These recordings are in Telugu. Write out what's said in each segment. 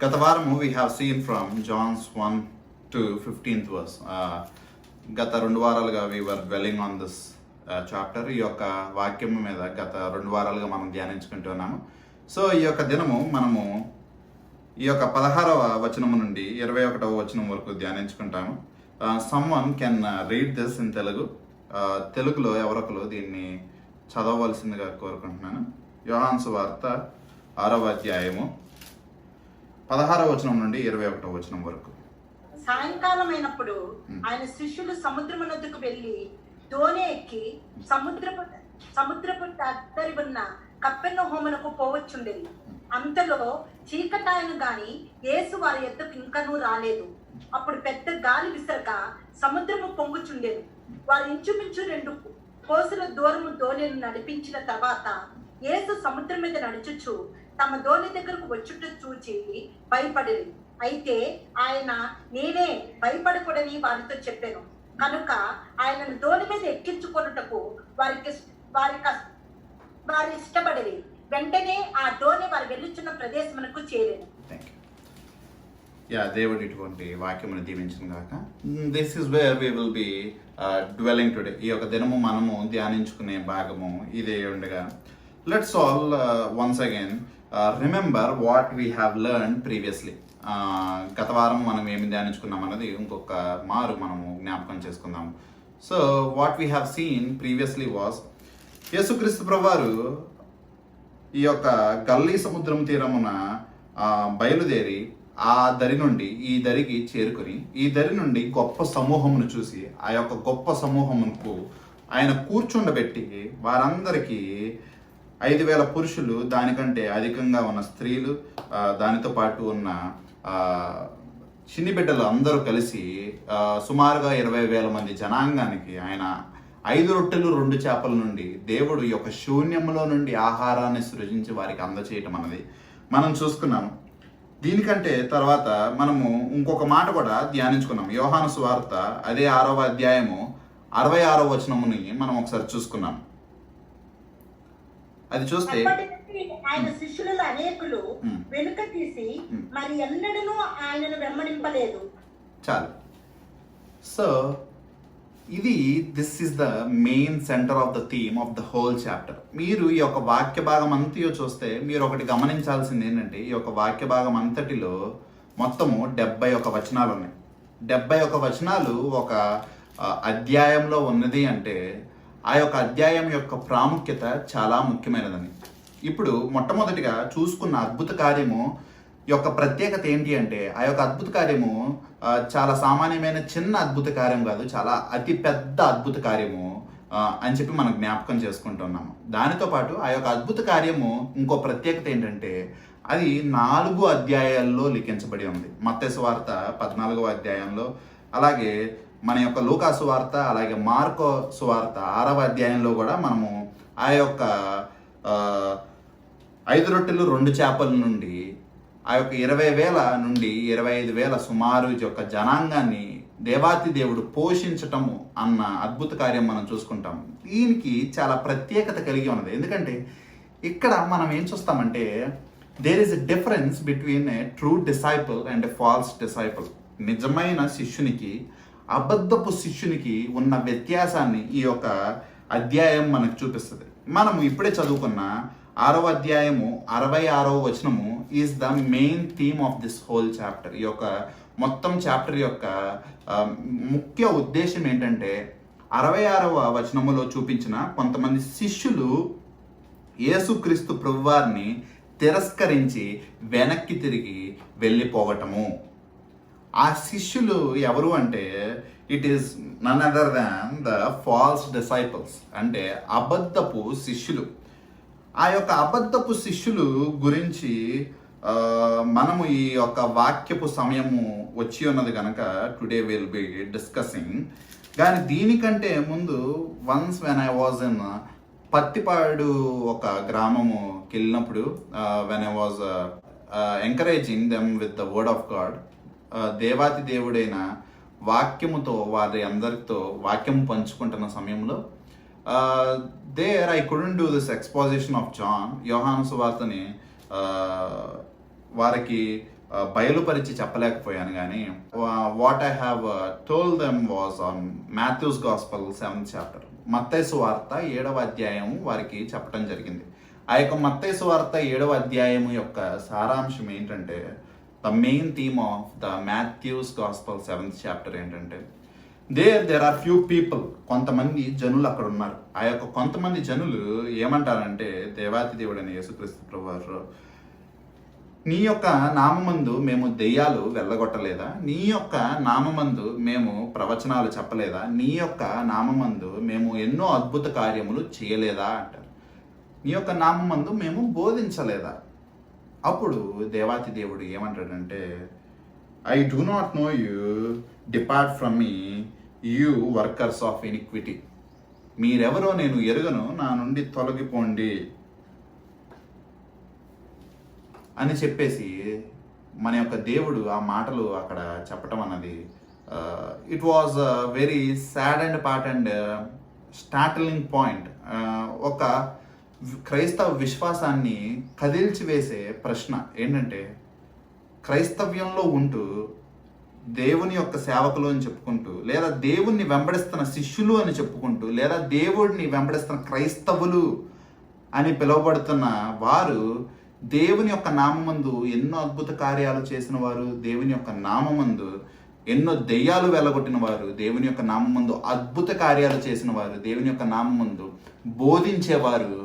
గత వారము we have seen from John's 1 to 15th verse. గత 2 వారాలుగా we are dwelling on this chapter. ఈ యొక్క వాక్యం మీద గత 2 వారాలుగా మనం ధ్యానించుకుంటున్నాము. సో ఈ యొక్క దినము మనము ఈ యొక్క 16వ వచనము నుండి 21వ వచనం వరకు ధ్యానించుకుంటాము. Someone can read this in Telugu. తెలుగులో ఎవరొకరు దీన్ని చదవవలసిందిగా కోరుకుంటున్నాను. యోహాను సువార్త 6వ అధ్యాయము 16వ వచనం నుండి 21వ వచనం వరకు. సాయంకాలం అయినప్పుడు ఆయన శిష్యులు సముద్రమునొద్దకు వెళ్లి దోణి ఎక్కి సముద్రపు అద్దరి ఉన్న కపెర్నహూమునకు పోవచ్చుండేది. అంతలో చీకటాయను గాని యేసు వారి యొద్దకు ఇంకనూ రాలేదు. అప్పుడు పెద్ద గాలి విసరగా సముద్రము పొంగుచుండేది. వారు ఇంచుమించు 2 కోసుల దూరము దోణిని నడిపించిన తర్వాత యేసు సముద్రం మీద నడుచుచు తమ దోణి దగ్గరకు వచ్చుట చూచి భయపడేది. అయితే ఆయన నేనే, భయపడకూడని వారితో చెప్పాను. కనుక ఆయనను దోణి మీద ఎక్కించుకొనుటకు వారి ఇష్టపడేది. వెంటనే ఆ దోణి వారు వెళ్ళుచున్న ప్రదేశమునకు చేరేది. దేవుడు ఇటువంటి వాక్యమును దీవించిన గాక. This is where we will be dwelling today. ఈ యొక్క దినము మనము ధ్యానించుకునే భాగము ఇదే ఉండగా, let's all once again remember what we have learn previously. గత వారం మనం ఏమి ధ్యానించుకున్నాం అన్నది ఇంకొక మారు మనము జ్ఞాపకం చేసుకుందాము. So what we have scene previously was, యేసుక్రీస్తు ప్రభువారు ఈ యొక్క గల్లీ సముద్రం తీరమున బయలుదేరి ఆ దరి నుండి ఈ దరికి చేరుకుని, ఈ దరి నుండి గొప్ప సమూహమును చూసి ఆ యొక్క గొప్ప సమూహమునకు ఆయన కూర్చుండబెట్టి వారందరికీ 5,000 పురుషులు, దానికంటే అధికంగా ఉన్న స్త్రీలు, దానితో పాటు ఉన్న చిన్ని బిడ్డలు అందరూ కలిసి సుమారుగా 20,000 మంది జనాంగానికి ఆయన 5 రొట్టెలు 2 చేపల నుండి దేవుడు ఈ యొక్క శూన్యంలో నుండి ఆహారాన్ని సృజించి వారికి అందచేయటం అన్నది మనం చూసుకున్నాము. దీనికంటే తర్వాత మనము ఇంకొక మాట కూడా ధ్యానించుకున్నాం. యోహాను సువార్త అదే 6వ అధ్యాయము 66వ వచనముని మనం ఒకసారి చూసుకున్నాం. అది చూస్తే ఆయన శిష్యులలో అనేకులు వెనుక తీసి మరి ఎన్నడూ ఆయనను వెంబడింపలేదు. చాలు. So this is the main centre of the theme of the whole chapter. మీరు ఈ యొక్క వాక్య భాగం అంతయో చూస్తే మీరు ఒకటి గమనించాల్సింది ఏంటంటే, ఈ యొక్క వాక్య భాగం అంతటిలో మొత్తము 71 వచనాలు ఉన్నాయి. 71 వచనాలు ఒక అధ్యాయంలో ఉన్నది అంటే ఆ యొక్క అధ్యాయం యొక్క ప్రాముఖ్యత చాలా ముఖ్యమైనదని. ఇప్పుడు మొట్టమొదటిగా చూసుకున్న అద్భుత కార్యము యొక్క ప్రత్యేకత ఏంటి అంటే, ఆ యొక్క అద్భుత కార్యము చాలా సామాన్యమైన చిన్న అద్భుత కార్యం కాదు, చాలా అతి పెద్ద అద్భుత కార్యము అని చెప్పి మనం జ్ఞాపకం చేసుకుంటున్నాము. దానితో పాటు ఆ యొక్క అద్భుత కార్యము ఇంకో ప్రత్యేకత ఏంటంటే, అది 4 అధ్యాయాల్లో లిఖించబడి ఉంది. మత్తయి సువార్త 14వ అధ్యాయంలో, అలాగే మన యొక్క లూకా సువార్త, అలాగే మార్కో సువార్త 6వ అధ్యాయంలో కూడా మనము ఆ యొక్క 5 రొట్టెలు 2 చేపల నుండి ఆ యొక్క 20,000 నుండి 25,000 సుమారు యొక్క జనాంగాన్ని దేవాతి దేవుడు పోషించటము అన్న అద్భుత కార్యం మనం చూసుకుంటాం. దీనికి చాలా ప్రత్యేకత కలిగి ఉన్నది. ఎందుకంటే ఇక్కడ మనం ఏం చూస్తామంటే, there is a difference between a true disciple and a false disciple. నిజమైన శిష్యునికి అబద్ధపు శిష్యునికి ఉన్న వ్యత్యాసాన్ని ఈ యొక్క అధ్యాయం మనకు చూపిస్తుంది. మనము ఇప్పుడే చదువుకున్న 6వ అధ్యాయము 66వ వచనము is the main theme of this whole chapter. ఈ యొక్క మొత్తం చాప్టర్ యొక్క ముఖ్య ఉద్దేశం ఏంటంటే, 66వ వచనములో చూపించిన కొంతమంది శిష్యులు యేసుక్రీస్తు ప్రభువారిని తిరస్కరించి వెనక్కి తిరిగి వెళ్ళిపోవటము. ఆ శిష్యులు ఎవరు అంటే, it is none other than the false disciples, అంటే అబద్ధపు శిష్యులు. ఆ యొక్క అబద్ధపు శిష్యులు గురించి మనము ఈ యొక్క వాక్యపు సమయము వచ్చి ఉన్నది కనుక టుడే విల్ బి డిస్కసింగ్. కానీ దీనికంటే ముందు once when I was in Pattipadu ఒక గ్రామముకి వెళ్ళినప్పుడు, when I was encouraging them with the word of God, దేవాతి దేవుడైన వాక్యముతో వారి అందరితో వాక్యం పంచుకుంటున్న సమయంలో there I couldn't do this exposition of John, యోహాను సువార్తని వారికి బయలుపరిచి చెప్పలేకపోయాను, కానీ what I have told them was on Matthew's gospel 7th chapter, మత్తయి సువార్త 7వ అధ్యాయం వారికి చెప్పడం జరిగింది. ఆ యొక్క మత్తయి సువార్త 7వ అధ్యాయం యొక్క సారాంశం ఏంటంటే, the main theme of the Matthew's gospel 7th chapter ఏంటంటే, దేర్ ఆర్ ఫ్యూ పీపుల్, కొంతమంది జనులు అక్కడ ఉన్నారు. ఆ యొక్క కొంతమంది జనులు ఏమంటారంటే, దేవాతి దేవుడని యేసుక్రీస్తు ప్రభువారు, నీ యొక్క నామమందు మేము దెయ్యాలు వెళ్ళగొట్టలేదా? నీ యొక్క నామమందు మేము ప్రవచనాలు చెప్పలేదా? నీ యొక్క నామమందు మేము ఎన్నో అద్భుత కార్యములు చేయలేదా అంటారు. నీ యొక్క నామమందు మేము బోధించలేదా? అప్పుడు దేవాతి దేవుడు ఏమంటాడంటే, I do not know you, depart from me you workers of iniquity. మీరెవరో నేను ఎరుగను, నా నుండి తొలగిపోండి అని చెప్పేసి మన యొక్క దేవుడు ఆ మాటలు అక్కడ చెప్పటం అన్నది it was very sad and part and startling point. ఒక క్రైస్తవ విశ్వాసాన్ని కదిల్చివేసే ప్రశ్న ఏంటంటే, క్రైస్తవ్యంలో ఉంటూ దేవుని యొక్క సేవకులు అని చెప్పుకుంటూ, లేదా దేవుణ్ణి వెంబడిస్తున్న శిష్యులు అని చెప్పుకుంటూ, లేదా దేవుడిని వెంబడిస్తున్న క్రైస్తవులు అని పిలువబడుతున్న వారు దేవుని యొక్క నామమందు ఎన్నో అద్భుత కార్యాలు చేసిన వారు, దేవుని యొక్క నామమందు ఎన్నో దెయ్యాలు వెళ్ళగొట్టిన వారు, దేవుని యొక్క నామమందు అద్భుత కార్యాలు చేసిన వారు, దేవుని యొక్క నామమందు బోధించేవారు,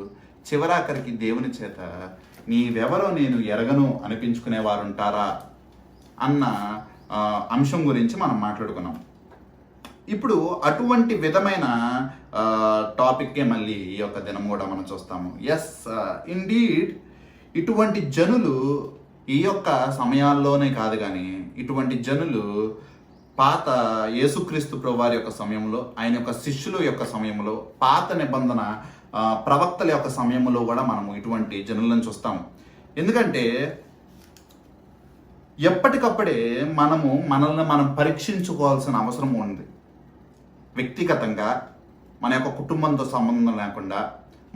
చివరాఖరికి దేవుని చేత నీవెవరో నేను ఎరగను అనిపించుకునేవారు ఉంటారా అన్న అంశం గురించి మనం మాట్లాడుకున్నాం. ఇప్పుడు అటువంటి విధమైన టాపిక్కే మళ్ళీ ఈ యొక్క దినం కూడా మనం చూస్తాము. ఎస్, ఇండీడ్ ఇటువంటి జనులు ఈ యొక్క సమయాల్లోనే కాదు, కానీ ఇటువంటి జనులు పాత యేసుక్రీస్తు ప్రభువారి యొక్క సమయంలో, ఆయన యొక్క శిష్యుల యొక్క సమయంలో, పాత నిబంధన ప్రవక్తల యొక్క సమయంలో కూడా మనము ఇటువంటి జనులను చూస్తాము. ఎందుకంటే ఎప్పటికప్పుడే మనల్ని మనం పరీక్షించుకోవాల్సిన అవసరం ఉంది. వ్యక్తిగతంగా మన యొక్క కుటుంబంతో సంబంధం లేకుండా,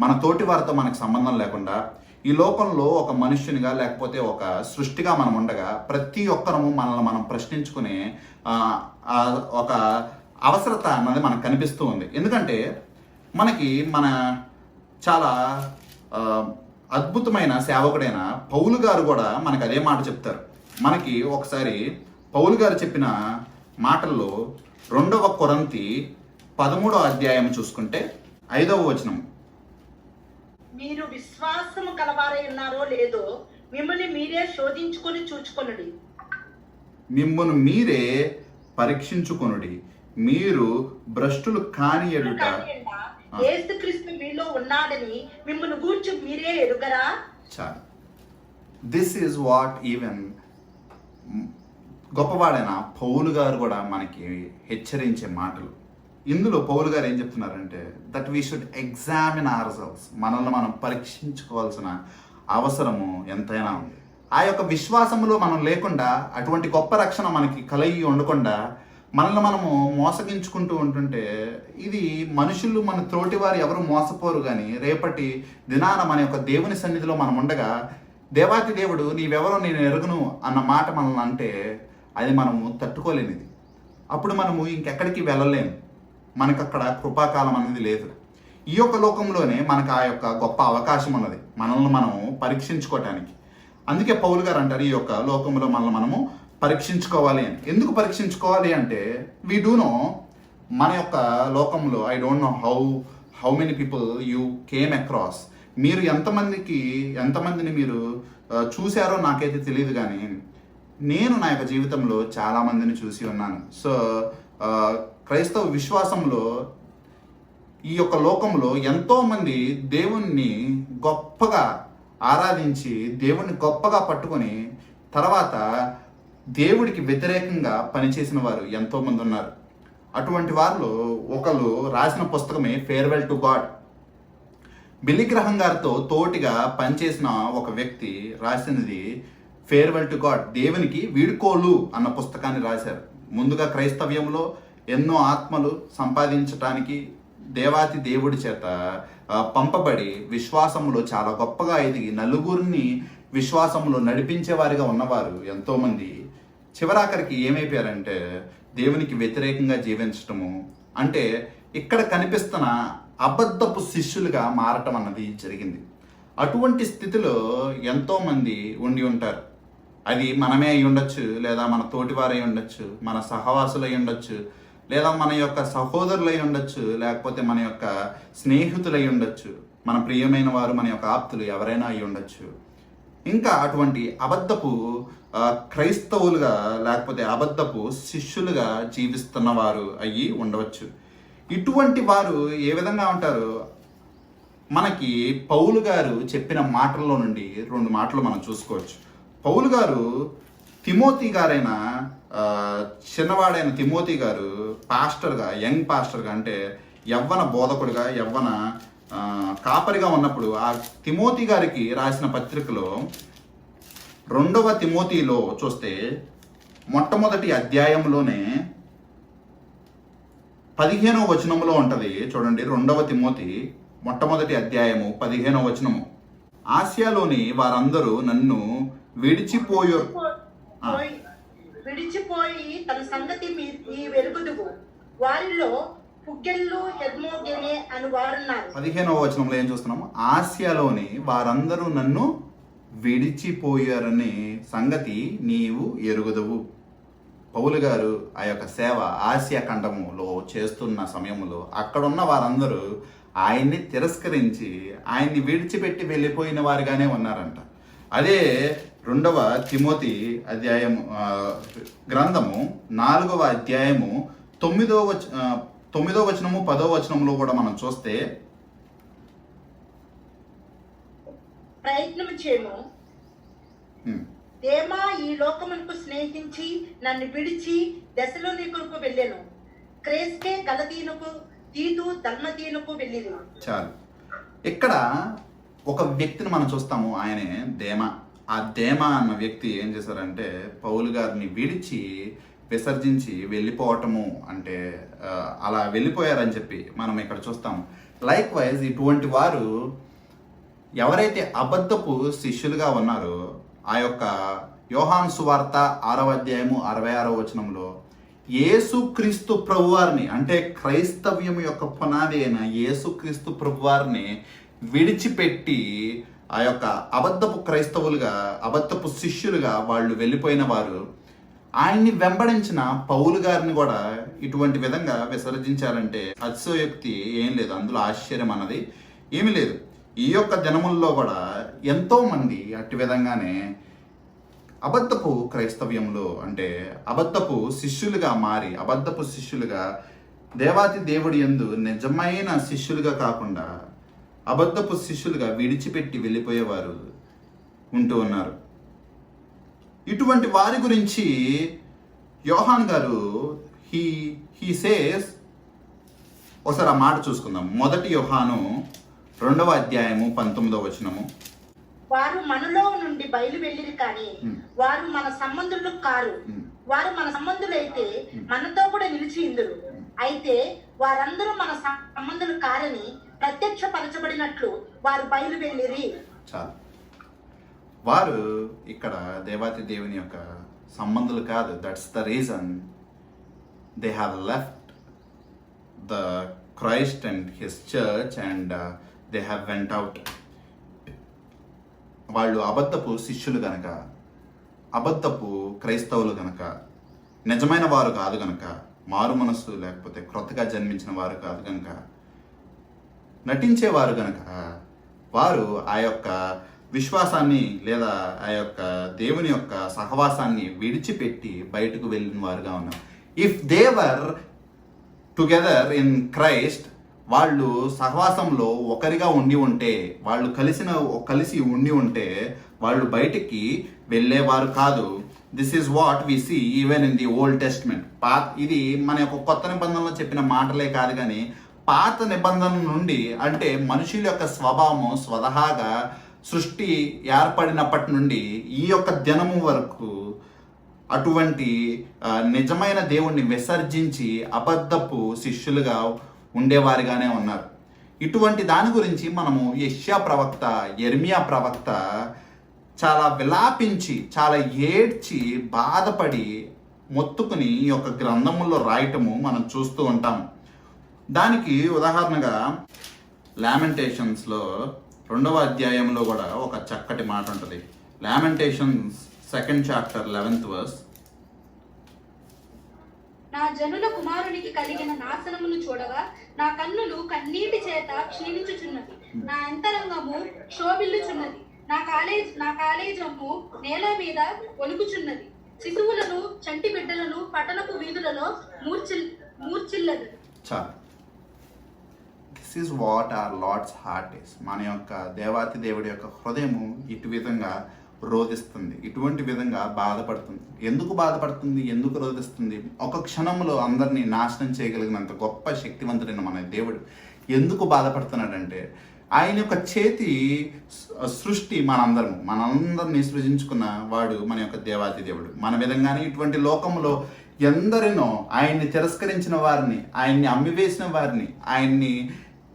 మన తోటి వారితో మనకు సంబంధం లేకుండా, ఈ లోకంలో ఒక మనుష్యునిగా లేకపోతే ఒక సృష్టిగా మనం ఉండగా ప్రతి ఒక్కరము మనల్ని మనం ప్రశ్నించుకునే ఒక అవసరత అన్నది మనకు కనిపిస్తూ ఉంది. ఎందుకంటే మన చాలా అద్భుతమైన సేవకుడైన పౌలు గారు కూడా మనకు అదే మాట చెప్తారు. మనకి ఒకసారి పౌలు గారు చెప్పిన మాటల్లో 2వ కొరింథీ 13వ అధ్యాయం చూసుకుంటే 5వ వచనం, మీరు విశ్వాసము కలవారై ఉన్నారో లేదో మిమ్మల్ని మీరే శోధించుకొని చూచుకొనుడి. మిమ్మును మీరే పరీక్షించుకొనుడి, మీరు భ్రష్టులు కాని ఎడుట యేసుక్రీస్తు మీలో ఉన్నాడని మిమ్మల్ని గూర్చి మీరే ఎరుగరా? చాలు. దిస్ ఈజ్ వాట్ ఈవెన్ గొప్పవాడైన పౌలు గారు కూడా మనకి హెచ్చరించే మాటలు. ఇందులో పౌలు గారు ఏం చెప్తున్నారంటే, that we should examine our selves, మనల్ని మనం పరీక్షించుకోవాల్సిన అవసరము ఎంతైనా ఉంది. ఆ యొక్క విశ్వాసంలో మనం లేకుండా, అటువంటి గొప్ప రక్షణ మనకి కలిగి ఉండకుండా మనల్ని మనము మోసగించుకుంటూ ఉంటుంటే, ఇది మనుషులు మన తోటివారు ఎవరు మోసపోరు, కానీ రేపటి దినాన మన యొక్క దేవుని సన్నిధిలో మనం ఉండగా దేవాతి దేవుడు నీవెవరో నేను ఎరుగును అన్న మాట మనల్ని అంటే అది మనము తట్టుకోలేనిది. అప్పుడు మనము ఇంకెక్కడికి వెళ్ళలేము, మనకు అక్కడ కృపాకాలం అనేది లేదు. ఈ యొక్క లోకంలోనే మనకు ఆ యొక్క గొప్ప అవకాశం ఉన్నది మనల్ని మనము పరీక్షించుకోవటానికి. అందుకే పౌలు గారు అంటారు, ఈ యొక్క లోకంలో మనల్ని మనము పరీక్షించుకోవాలి అని. ఎందుకు పరీక్షించుకోవాలి అంటే, వీ డూ నో మన యొక్క లోకంలో, I don't know how many people you came across, మీరు ఎంతమందిని మీరు చూశారో నాకైతే తెలియదు, కానీ నేను నా యొక్క జీవితంలో చాలామందిని చూసి ఉన్నాను. సో క్రైస్తవ విశ్వాసంలో ఈ యొక్క లోకంలో ఎంతోమంది దేవుణ్ణి గొప్పగా ఆరాధించి, దేవుణ్ణి గొప్పగా పట్టుకొని తర్వాత దేవుడికి వ్యతిరేకంగా పనిచేసిన వారు ఎంతోమంది ఉన్నారు. అటువంటి వారిలో ఒకరు రాసిన పుస్తకమే farewell to God. Billy Graham గారితో తోటిగా పనిచేసిన ఒక వ్యక్తి రాసినది ఫేర్వెల్ టు గాడ్, దేవునికి వీడుకోలు అన్న పుస్తకాన్ని రాశారు. ముందుగా క్రైస్తవ్యంలో ఎన్నో ఆత్మలు సంపాదించటానికి దేవాతి దేవుడి చేత పంపబడి విశ్వాసంలో చాలా గొప్పగా ఎదిగి నలుగురిని విశ్వాసంలో నడిపించే వారిగా ఉన్నవారు ఎంతోమంది చివరాఖరికి ఏమైపోయారంటే దేవునికి వ్యతిరేకంగా జీవించటము, అంటే ఇక్కడ కనిపిస్తున్న అబద్ధపు శిష్యులుగా మారటం అన్నది జరిగింది. అటువంటి స్థితిలో ఎంతోమంది ఉండి ఉంటారు. అది మనమే అయి ఉండొచ్చు, లేదా మన తోటివారై ఉండొచ్చు, మన సహవాసులై ఉండొచ్చు, లేదా మన యొక్క సహోదరులై ఉండొచ్చు, లేకపోతే మన యొక్క స్నేహితులై ఉండొచ్చు, మన ప్రియమైన వారు, మన యొక్క ఆప్తులు ఎవరైనా అయి ఉండొచ్చు. ఇంకా అటువంటి అబద్ధపు క్రైస్తవులుగా లేకపోతే అబద్ధపు శిష్యులుగా జీవిస్తున్న వారు అయ్యి ఉండవచ్చు. ఇటువంటి వారు ఏ విధంగా ఉంటారు? మనకి పౌలు గారు చెప్పిన మాటల్లో నుండి 2 మాటలు మనం చూసుకోవచ్చు. పౌలు గారు తిమోతి గారైన చిన్నవాడైన తిమోతి గారు పాస్టర్గా, యంగ్ పాస్టర్గా, అంటే యవ్వన బోధకుడిగా, యవ్వన కాపరిగా ఉన్నప్పుడు ఆ తిమోతి గారికి రాసిన పత్రికలో 2వ తిమోతిలో చూస్తే మొట్టమొదటి అధ్యాయంలోనే 15వ వచనంలో ఉంటుంది చూడండి. 2వ తిమోతి మొట్టమొదటి అధ్యాయము 15వ వచనము. ఆసియాలోని వారందరూ నన్ను విడిచిపోయి తన సంగతి ఈ వెలుగుదువు, వారిలో పుగ్గెళ్ళు హెర్మోగెనే అని వారున్నారు. 15వ వచనంలో ఏం చూస్తున్నాము? ఆసియాలోని వారందరూ నన్ను విడిచిపోయారనే సంగతి నీవు ఎరుగుదువు. పౌలు గారు ఆ యొక్క సేవ ఆసియా ఖండములో చేస్తున్న సమయంలో అక్కడున్న వారందరూ ఆయన్ని తిరస్కరించి ఆయన్ని విడిచిపెట్టి వెళ్ళిపోయిన వారుగానే ఉన్నారంట. అదే 2వ తిమోతి అధ్యాయము గ్రంథము 4వ అధ్యాయము 9వ వచనము 10వ వచనంలో కూడా మనం చూస్తే, ప్రయత్నం చేయము, దేమా ఈ లోకమునకు స్నేహించి నన్ను విడిచి దశలోనికులకు వెళ్ళాను, క్రేస్కే గలతీనుకు తీతు దల్మతీనుకు వెళ్ళిను. చాలు. ఇక్కడ ఒక వ్యక్తిని మనం చూస్తాము, ఆయనే దేమా. ఆ దేమా అన్న వ్యక్తి ఏం చేశారంటే పౌలు గారిని విడిచి విసర్జించి వెళ్ళిపోవటము, అంటే అలా వెళ్ళిపోయారని చెప్పి మనం ఇక్కడ చూస్తాము. లైక్ వైజ్ ఇటువంటి వారు ఎవరైతే అబద్ధపు శిష్యులుగా ఉన్నారో, ఆ యొక్క యోహాను సువార్త 6వ అధ్యాయము 66వ వచనంలో యేసుక్రీస్తు ప్రభువారిని, అంటే క్రైస్తవ్యం యొక్క పునాది అయిన యేసుక్రీస్తు ప్రభువారిని విడిచిపెట్టి ఆ యొక్క అబద్ధపు క్రైస్తవులుగా, అబద్ధపు శిష్యులుగా వాళ్ళు వెళ్ళిపోయిన వారు ఆయన్ని పౌలు గారిని కూడా ఇటువంటి విధంగా విసర్జించాలంటే అతిశయోక్తి ఏం లేదు, అందులో ఆశ్చర్యం అన్నది ఏమీ లేదు. ఈ యొక్క దినముల్లో కూడా ఎంతో మంది అట్టి విధంగానే అబద్ధపు క్రైస్తవ్యంలో, అంటే అబద్ధపు శిష్యులుగా మారి, అబద్ధపు శిష్యులుగా దేవాతి దేవుడి యందు నిజమైన శిష్యులుగా కాకుండా అబద్ధపు శిష్యులుగా విడిచిపెట్టి వెళ్ళిపోయేవారు ఉంటూ ఉన్నారు. ఇటువంటి వారి గురించి యోహాన్ గారు హీ సేస్, ఒకసారి ఆ మాట చూసుకుందాం. 1 యోహాను 2వ అధ్యాయము 19వ వచనము. వారు మనలో నుండి బయలు వెళ్ళిరి కానీ వారు మన సంబంధులు కారు, వారు మన సంబంధులైతే మనతో కూడా నిలిచి ఇందురు, అయితే వారందరూ మన సంబంధులు కారని ప్రత్యక్షపరచబడినట్లు వారు బయలు వెళ్ళిరి. చాలు. వారు ఇక్కడ దేవాతి దేవుని యొక్క సంబంధులు కాదు. That's the reason they have left the Christ and his church and they have went out. వాళ్ళు అబద్ధపు శిష్యులు గనక, అబద్ధపు క్రైస్తవులు గనక, నిజమైన వారు కాదు గనక, మారు మనస్సు లేకపోతే క్రొత్తగా జన్మించిన వారు కాదు గనక, నటించేవారు గనక వారు ఆ యొక్క విశ్వాసాన్ని లేదా ఆ యొక్క దేవుని యొక్క సహవాసాన్ని విడిచిపెట్టి బయటకు వెళ్ళిన వారుగా ఉన్నారు. If they were together in Christ, వాళ్ళు సహవాసంలో ఒకరిగా ఉండి ఉంటే, వాళ్ళు కలిసి ఉండి ఉంటే వాళ్ళు బయటికి వెళ్ళేవారు కాదు. This is what we see even in the Old Testament. ఇది మన యొక్క కొత్త నిబంధనలో చెప్పిన మాటలే కాదు, కానీ పాత నిబంధన నుండి, అంటే మనుషుల యొక్క స్వభావం స్వతహాగా సృష్టి ఏర్పడినప్పటి నుండి ఈ యొక్క దినము వరకు అటువంటి నిజమైన దేవుణ్ణి విసర్జించి అబద్ధపు శిష్యులుగా ఉండేవారిగానే ఉన్నారు. ఇటువంటి దాని గురించి మనము యెషయా ప్రవక్త, యెర్మియా ప్రవక్త చాలా విలాపించి, చాలా ఏడ్చి, బాధపడి మొత్తుకుని ఈ యొక్క గ్రంథముల్లో రాయటము మనం చూస్తూ ఉంటాము. దానికి ఉదాహరణగా లామెంటేషన్స్లో 2వ అధ్యాయంలో కూడా ఒక చక్కటి మాట ఉంటుంది. Lamentations 2nd chapter 11th verse. నా జనుల కుమారునికి కలిగిన నాశనమును చూడగా నా కన్నులు కన్నీటి చేత క్షీణించుచున్నది, నా అంతరంగము క్షోభిల్లుచున్నది, నా కాలేజము నేల మీద ఒలుకుచున్నది. శిశువులను, చంటి బిడ్డలను పట్టణపు వీధులలో మూర్చిల్లదు. చాలు. This is what our Lord's heart is. మన యొక్క దేవాతి దేవుడి యొక్క హృదయము ఇటు విధంగా రోధిస్తుంది, ఇటువంటి విధంగా బాధపడుతుంది. ఎందుకు బాధపడుతుంది, ఎందుకు రోధిస్తుంది? ఒక క్షణంలో అందరినీ నాశనం చేయగలిగినంత గొప్ప శక్తివంతుడైన మన దేవుడు ఎందుకు బాధపడుతున్నాడంటే, ఆయన యొక్క చేతి సృష్టి మనందరినీ సృజించుకున్న వాడు మన యొక్క దేవాతి దేవుడు. మన విధంగానే ఇటువంటి లోకంలో ఎందరినో ఆయన్ని తిరస్కరించిన వారిని, ఆయన్ని అమ్మివేసిన వారిని,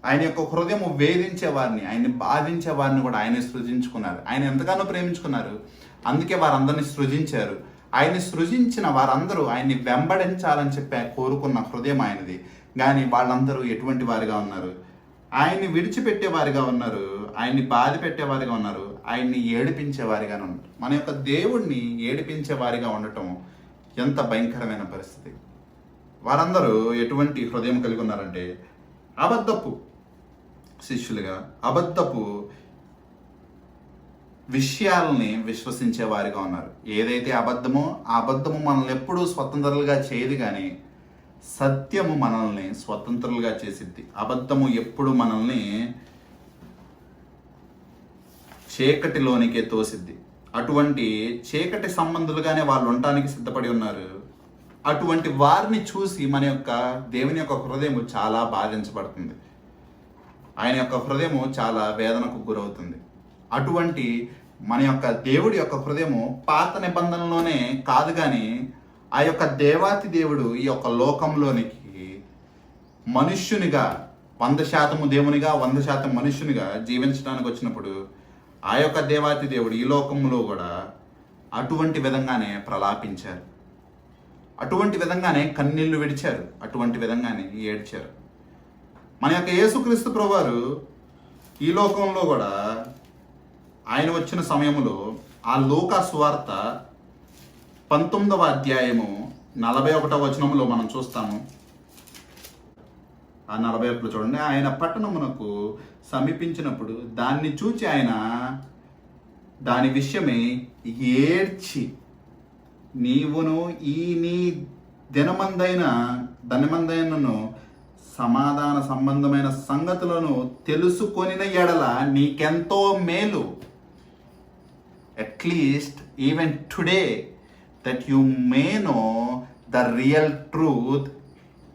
ఆయన యొక్క హృదయము వేధించే వారిని, ఆయన్ని బాధించే వారిని కూడా ఆయనే సృజించుకున్నారు. ఆయన ఎంతగానో ప్రేమించుకున్నారు, అందుకే వారందరినీ సృజించారు. ఆయన్ని సృజించిన వారందరూ ఆయన్ని వెంబడించాలని చెప్పి కోరుకున్న హృదయం ఆయనది. కానీ వాళ్ళందరూ ఎటువంటి వారిగా ఉన్నారు? ఆయన్ని విడిచిపెట్టే వారిగా ఉన్నారు, ఆయన్ని బాధ పెట్టేవారిగా ఉన్నారు, ఆయన్ని ఏడిపించేవారిగా ఉన్నారు. మన యొక్క దేవుణ్ణి ఏడిపించే వారిగా ఉండటం ఎంత భయంకరమైన పరిస్థితి. వారందరూ ఎటువంటి హృదయం కలిగి ఉన్నారంటే, అబద్ధపు శిష్యులుగా, అబద్ధపు విషయాలని విశ్వసించే వారిగా ఉన్నారు. ఏదైతే అబద్ధమో ఆ అబద్ధము మనల్ని ఎప్పుడూ స్వతంత్రులుగా చేయదు, కానీ సత్యము మనల్ని స్వతంత్రులుగా చేసిద్ది. అబద్ధము ఎప్పుడు మనల్ని చీకటిలోనికే తోసిద్ది. అటువంటి చీకటి సంబంధులుగానే వాళ్ళు ఉండటానికి సిద్ధపడి ఉన్నారు. అటువంటి వారిని చూసి మన యొక్క దేవుని యొక్క హృదయము చాలా బాధించబడుతుంది, ఆయన యొక్క హృదయము చాలా వేదనకు గురవుతుంది. అటువంటి మన యొక్క దేవుడి యొక్క హృదయము పాత నిబంధనలోనే కాదు, కానీ ఆ యొక్క దేవాతి దేవుడు ఈ యొక్క లోకంలోనికి మనుష్యునిగా 100% దేవునిగా 100% మనుష్యునిగా జీవించడానికి వచ్చినప్పుడు ఆ యొక్క దేవాతి దేవుడు ఈ లోకంలో కూడా అటువంటి విధంగానే ప్రలాపించారు, అటువంటి విధంగానే కన్నీళ్లు విడిచారు, అటువంటి విధంగానే ఏడ్చారు. మన యొక్క యేసుక్రీస్తు ప్రభువారు ఈ లోకంలో కూడా ఆయన వచ్చిన సమయంలో ఆ లూకా సువార్త 19వ అధ్యాయము 41వ వచనంలో మనం చూస్తాము. ఆ 41 చూడండి. ఆయన పట్టణమునకు సమీపించినప్పుడు దాన్ని చూచి ఆయన దాని విషయమై ఏడ్చి, నీవును ఈ నీ ధనమందైనను సమాధాన సంబంధమైన సంగతులను తెలుసుకొనిన ఎడల నీకెంతో మేలు. At least even today that you may know the real truth,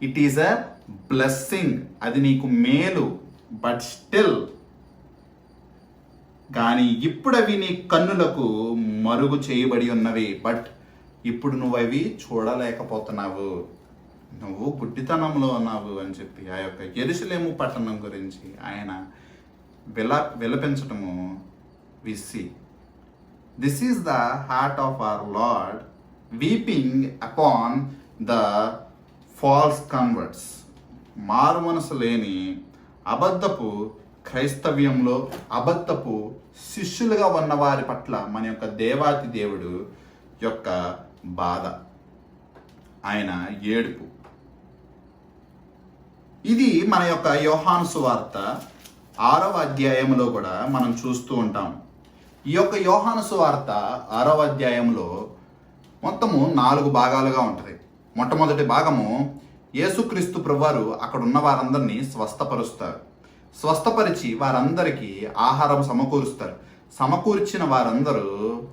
it is a blessing. అది నీకు మేలు. బట్ స్టిల్ కానీ ఇప్పుడు అవి నీ కన్నులకు మరుగు చేయబడి ఉన్నవి. బట్ ఇప్పుడు నువ్వు అవి చూడలేకపోతున్నావు, నువ్వు గుడ్డితనంలో ఉన్నావు అని చెప్పి ఆ యొక్క యెరూషలేము పట్టణం గురించి ఆయన విలపించటము we see. This is the heart of our Lord, weeping upon the false converts. మారు మనసు లేని అబద్ధపు క్రైస్తవ్యంలో అబద్ధపు శిష్యులుగా ఉన్న వారి పట్ల మన యొక్క దేవాతి దేవుడు యొక్క బాధ, ఆయన ఏడుపు. ఇది మన యొక్క యోహాను సువార్త 6వ అధ్యాయంలో కూడా మనం చూస్తూ ఉంటాం. ఈ యొక్క యోహాను సువార్త 6వ అధ్యాయంలో మొత్తము 4 భాగాలుగా ఉంటుంది. మొట్టమొదటి భాగము యేసుక్రీస్తు ప్రభువారు అక్కడ ఉన్న వారందరినీ స్వస్థపరుస్తారు. స్వస్థపరిచి వారందరికీ ఆహారం సమకూరుస్తారు. సమకూర్చిన వారందరూ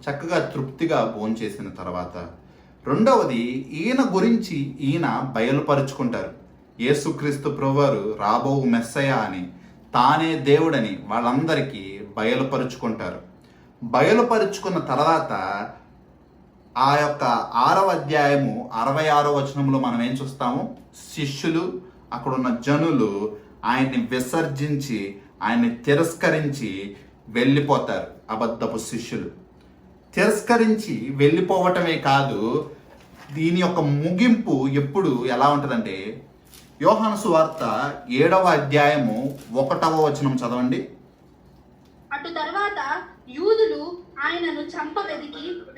చక్కగా తృప్తిగా భోంచేసిన తర్వాత రెండవది ఈయన గురించి ఈయన బయలుపరుచుకుంటారు. యేసుక్రీస్తు ప్రభువారు రాబో మెస్సయ అని, తానే దేవుడని వాళ్ళందరికీ బయలుపరుచుకుంటారు. బయలుపరుచుకున్న తర్వాత ఆ యొక్క 6వ అధ్యాయము 66వ వచనంలో మనం ఏం చూస్తాము? శిష్యులు, అక్కడున్న జనులు ఆయన్ని విసర్జించి, ఆయన్ని తిరస్కరించి వెళ్ళిపోతారు. అబద్ధపు శిష్యులు తిరస్కరించి వెళ్ళిపోవటమే కాదు, దీని యొక్క ముగింపు ఎప్పుడు ఎలా ఉంటుందంటే, యోహాను సువార్త 7వ అధ్యాయము 1వ వచనం చదవండి. అటు తర్వాత యూదులు ఆయనను చంప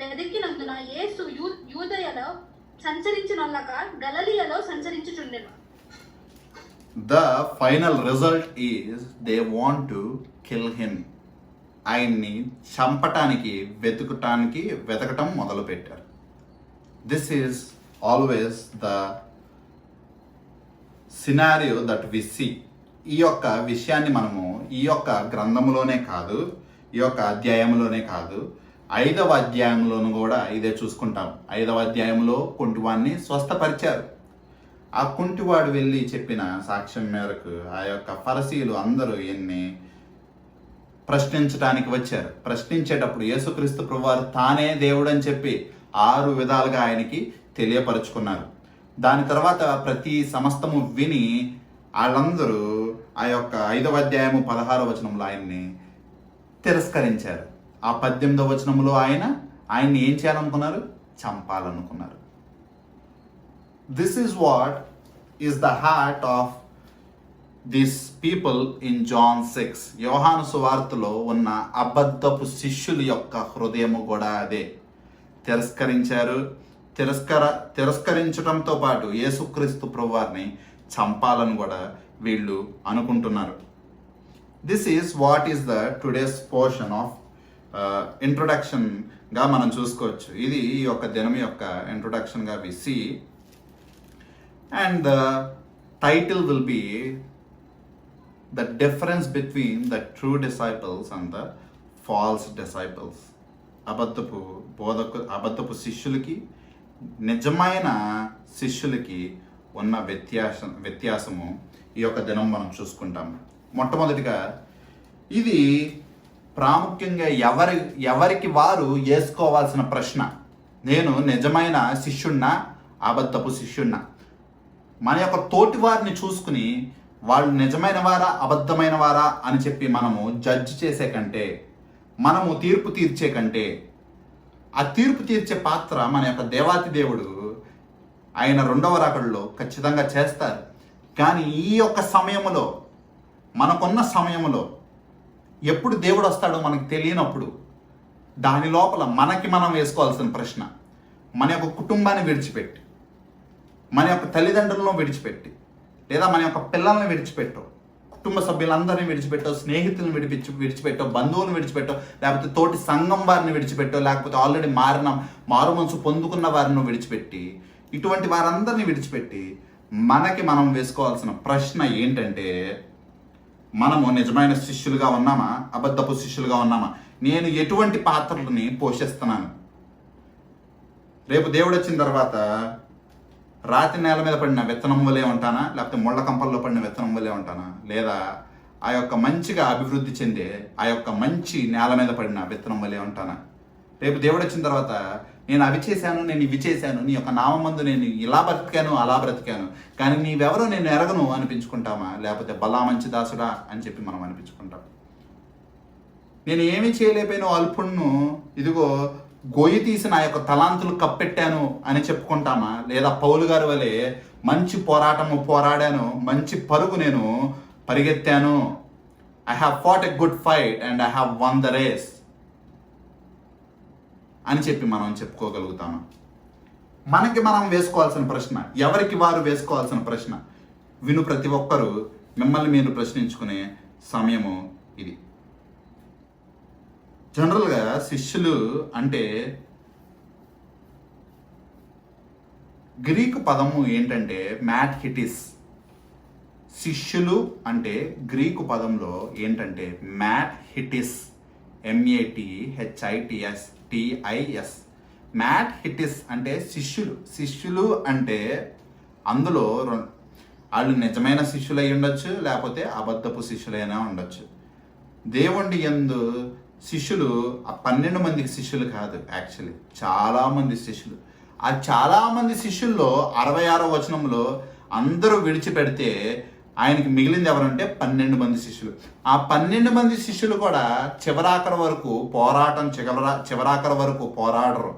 వెదికినందున యేసు యూదయలో సంచరించినొల్లక గలిలయలో సంచరించుచుండెను. The final result is they want to kill him. ఆయన్ని చంపటానికి వెతకటం మొదలుపెట్టారు. This is always the scenario that we see. ఈ యొక్క విషయాన్ని మనము ఈ యొక్క గ్రంథములోనే కాదు, ఈ యొక్క అధ్యాయంలోనే కాదు, 5వ అధ్యాయంలోనూ కూడా ఇదే చూసుకుంటాం. 5వ అధ్యాయంలో కుంటివాడిని స్వస్థపరిచారు. ఆ కుంటివాడు వెళ్ళి చెప్పిన సాక్ష్యం మేరకు ఆ యొక్క ఫరిసీయులు అందరూ ఈయన్ని ప్రశ్నించడానికి వచ్చారు. ప్రశ్నించేటప్పుడు యేసుక్రీస్తు ప్రభువారు తానే దేవుడు అని చెప్పి 6 విధాలుగా ఆయనకి తెలియపరుచుకున్నారు. దాని తర్వాత ప్రతి సమస్తము విని వాళ్ళందరూ ఆ యొక్క 5వ అధ్యాయము 16వ వచనంలో ఆయన్ని తిరస్కరించారు. ఆ 18వ వచనంలో ఆయన్ని ఏం చేయాలనుకున్నారు? చంపాలనుకున్నారు. This is what is the heart of this people in John 6. యోహాను సువార్తలో ఉన్న అబద్ధపు శిష్యుల యొక్క హృదయము కూడా అదే. తిరస్కరించారు. తిరస్కరించడంతో పాటు యేసుక్రీస్తు ప్రభువారిని చంపాలని కూడా వీళ్ళు అనుకుంటున్నారు. This is what is the today's portion of ఇంట్రొడక్షన్గా మనం చూసుకోవచ్చు. ఇది ఈ యొక్క దినం యొక్క ఇంట్రొడక్షన్గా we see, and the title will be the difference between the true disciples and the false disciples. అబద్ధపు శిష్యులకి నిజమైన శిష్యులకి ఉన్న వ్యత్యాసము ఈ యొక్క దినం మనం చూసుకుంటాము. మొట్టమొదటిగా ఇది ప్రాముఖ్యంగా ఎవరికి వారు వేసుకోవాల్సిన ప్రశ్న. నేను నిజమైన శిష్యుణ్ణా, అబద్ధపు శిష్యుణ్ణా? మన యొక్క తోటి వారిని చూసుకుని వాళ్ళు నిజమైన వారా, అబద్ధమైన వారా అని చెప్పి మనము జడ్జ్ చేసే కంటే, మనము తీర్పు తీర్చే కంటే, ఆ తీర్పు తీర్చే పాత్ర మన యొక్క దేవాతి దేవుడు ఆయన 2వ రాకడలో ఖచ్చితంగా చేస్తారు. కానీ ఈ యొక్క సమయంలో, మనకున్న సమయంలో ఎప్పుడు దేవుడు వస్తాడో మనకు తెలియనప్పుడు, దాని లోపల మనకి మనం వేసుకోవాల్సిన ప్రశ్న, మన యొక్క కుటుంబాన్ని విడిచిపెట్టి, మన యొక్క తల్లిదండ్రులను విడిచిపెట్టి, లేదా మన యొక్క పిల్లల్ని విడిచిపెట్టో, కుటుంబ సభ్యులందరినీ విడిచిపెట్టో, స్నేహితులను విడిచిపెట్టో, బంధువులను విడిచిపెట్టో, లేకపోతే తోటి సంఘం వారిని విడిచిపెట్టో, లేకపోతే ఆల్రెడీ మారు మనసు పొందుకున్న వారిని విడిచిపెట్టి, ఇటువంటి వారందరినీ విడిచిపెట్టి మనకి మనం వేసుకోవాల్సిన ప్రశ్న ఏంటంటే, మనము నిజమైన శిష్యులుగా ఉన్నామా, అబద్ధపు శిష్యులుగా ఉన్నామా? నేను ఎటువంటి పాత్రలని పోషిస్తున్నాను? రేపు దేవుడు వచ్చిన తర్వాత రాతి నేల మీద పడిన విత్తనం వలె ఉంటానా, లేకపోతే ముళ్ళ కంపల్లో పడిన విత్తనం వలె ఉంటానా, లేదా ఆ యొక్క మంచిగా అభివృద్ధి చెందే ఆ యొక్క మంచి నేల మీద పడిన విత్తనం వలె ఉంటానా? రేపు దేవుడు వచ్చిన తర్వాత నేను అవి చేశాను, నేను ఇవి చేశాను, నీ యొక్క నామందు నేను ఇలా బ్రతికాను, అలా బ్రతికాను, కానీ నీవెవరో నేను ఎరగను అనిపించుకుంటామా? లేకపోతే బలా మంచి దాసుడా అని చెప్పి మనం అనిపించుకుంటాం. నేను ఏమీ చేయలేకపోయినా అల్పుణ్ణు, ఇదిగో గొయ్యి తీసి నా యొక్క తలాంతులు కప్పెట్టాను అని చెప్పుకుంటామా? లేదా పౌలు గారి వలె మంచి పోరాడాను, మంచి పరుగు నేను పరిగెత్తాను, I have fought a good fight and I have won the race అని చెప్పి మనం చెప్పుకోగలుగుతాము? మనకి మనం వేసుకోవాల్సిన ప్రశ్న, ఎవరికి వారు వేసుకోవాల్సిన ప్రశ్న. విను ప్రతి ఒక్కరూ మిమ్మల్ని మీరు ప్రశ్నించుకునే సమయము ఇది. జనరల్గా శిష్యులు అంటే గ్రీకు పదము ఏంటంటే మ్యాట్హిటిస్. శిష్యులు అంటే గ్రీకు పదంలో ఏంటంటే మ్యాట్హిటిస్, MATHITS. మ్యాట్హిటిస్ అంటే శిష్యులు అంటే అందులో వాళ్ళు నిజమైన శిష్యులై ఉండొచ్చు, లేకపోతే అబద్ధపు శిష్యులైనా ఉండొచ్చు. దేవుడి యందు శిష్యులు ఆ 12 మందికి శిష్యులు కాదు, యాక్చువల్లీ చాలామంది శిష్యులు. ఆ చాలామంది శిష్యుల్లో 66వ వచనంలో అందరూ విడిచిపెడితే ఆయనకి మిగిలింది ఎవరంటే 12 మంది శిష్యులు. ఆ 12 మంది శిష్యులు కూడా చివరాఖరి వరకు చివరాఖరి వరకు పోరాడరు.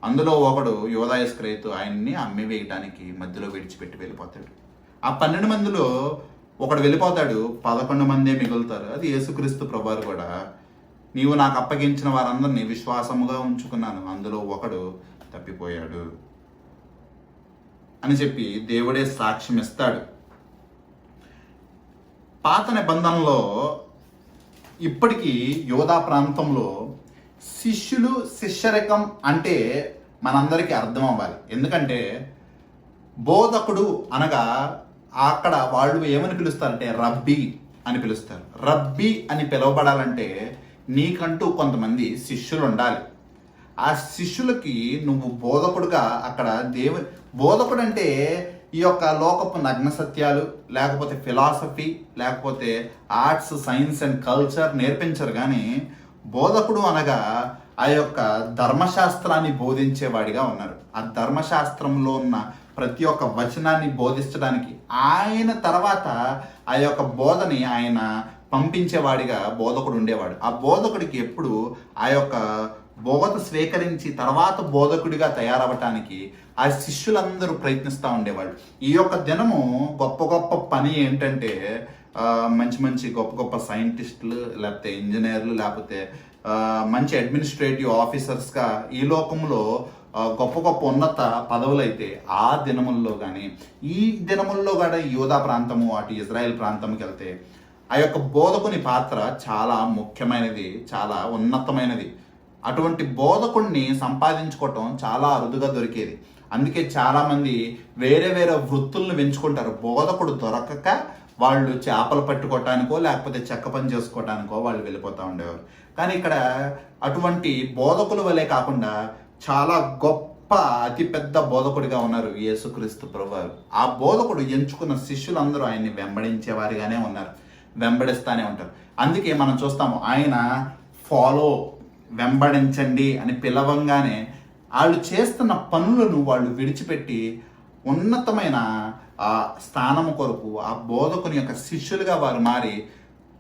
అందులో ఒకడు యూదా ఇస్కరియోతు ఆయన్ని అమ్మి వేయటానికి మధ్యలో విడిచిపెట్టి వెళ్ళిపోతాడు. ఆ 12 మందిలో ఒకడు వెళ్ళిపోతాడు, 11 మందే మిగులుతారు. అది యేసుక్రీస్తు ప్రభువారు కూడా, నీవు నాకు అప్పగించిన వారందరినీ విశ్వాసముగా ఉంచుకున్నాను, అందులో ఒకడు తప్పిపోయాడు అని చెప్పి దేవుడే సాక్ష్యం ఇస్తాడు. పాత నిబంధనలో ఇప్పటికీ యోధా ప్రాంతంలో శిష్యరికం అంటే మనందరికీ అర్థం అవ్వాలి. ఎందుకంటే బోధకుడు అనగా అక్కడ వాళ్ళు ఏమని పిలుస్తారంటే రబ్బీ అని పిలుస్తారు. రబ్బీ అని పిలువబడాలంటే నీకంటూ కొంతమంది శిష్యులు ఉండాలి. ఆ శిష్యులకి నువ్వు బోధకుడుగా అక్కడ బోధకుడు అంటే ఈ యొక్క లోకపు నగ్న సత్యాలు, లేకపోతే ఫిలాసఫీ, లేకపోతే ఆర్ట్స్, సైన్స్ అండ్ కల్చర్ నేర్పించరు. కానీ బోధకుడు అనగా ఆ యొక్క ధర్మశాస్త్రాన్ని బోధించేవాడిగా ఉన్నారు. ఆ ధర్మశాస్త్రంలో ఉన్న ప్రతి ఒక్క వచనాన్ని బోధించడానికి ఆయన తర్వాత ఆ యొక్క బోధని ఆయన పంపించేవాడిగా బోధకుడు ఉండేవాడు. ఆ బోధకుడికి ఎప్పుడు ఆ యొక్క బోధ స్వీకరించి తర్వాత బోధకుడిగా తయారవటానికి ఆ శిష్యులందరూ ప్రయత్నిస్తూ ఉండేవాళ్ళు. ఈ యొక్క దినము గొప్ప గొప్ప పని ఏంటంటే మంచి గొప్ప సైంటిస్టులు, లేకపోతే ఇంజనీర్లు, లేకపోతే మంచి అడ్మినిస్ట్రేటివ్ ఆఫీసర్స్గా ఈ లోకంలో గొప్ప ఉన్నత పదవులు అయితే ఆ దినముల్లో కానీ ఈ దినముల్లో కూడా యూదా ప్రాంతము అటు ఇజ్రాయెల్ ప్రాంతంకి వెళ్తే ఆ యొక్క బోధకుని పాత్ర చాలా ముఖ్యమైనది, చాలా ఉన్నతమైనది. అటువంటి బోధకుడిని సంపాదించుకోవటం చాలా అరుదుగా దొరికేది. అందుకే చాలామంది వేరే వృత్తులను పెంచుకుంటారు. బోధకుడు దొరకక వాళ్ళు చేపలు పట్టుకోవటానికో లేకపోతే చెక్క పని చేసుకోవటానికో వాళ్ళు వెళ్ళిపోతూ ఉండేవారు. కానీ ఇక్కడ అటువంటి బోధకుల వలె కాకుండా చాలా గొప్ప అతిపెద్ద బోధకుడిగా ఉన్నారు యేసుక్రీస్తు ప్రభువారు. ఆ బోధకుడు ఎంచుకున్న శిష్యులందరూ ఆయన్ని వెంబడించేవారిగానే ఉన్నారు, వెంబడిస్తానే ఉంటారు. అందుకే మనం చూస్తాము ఆయన ఫాలో, వెంబడించండి అని పిలవంగానే వాళ్ళు చేస్తున్న పనులను వాళ్ళు విడిచిపెట్టి ఉన్నతమైన ఆ స్థానము కొరకు ఆ బోధకుని యొక్క శిష్యులుగా వారు మారి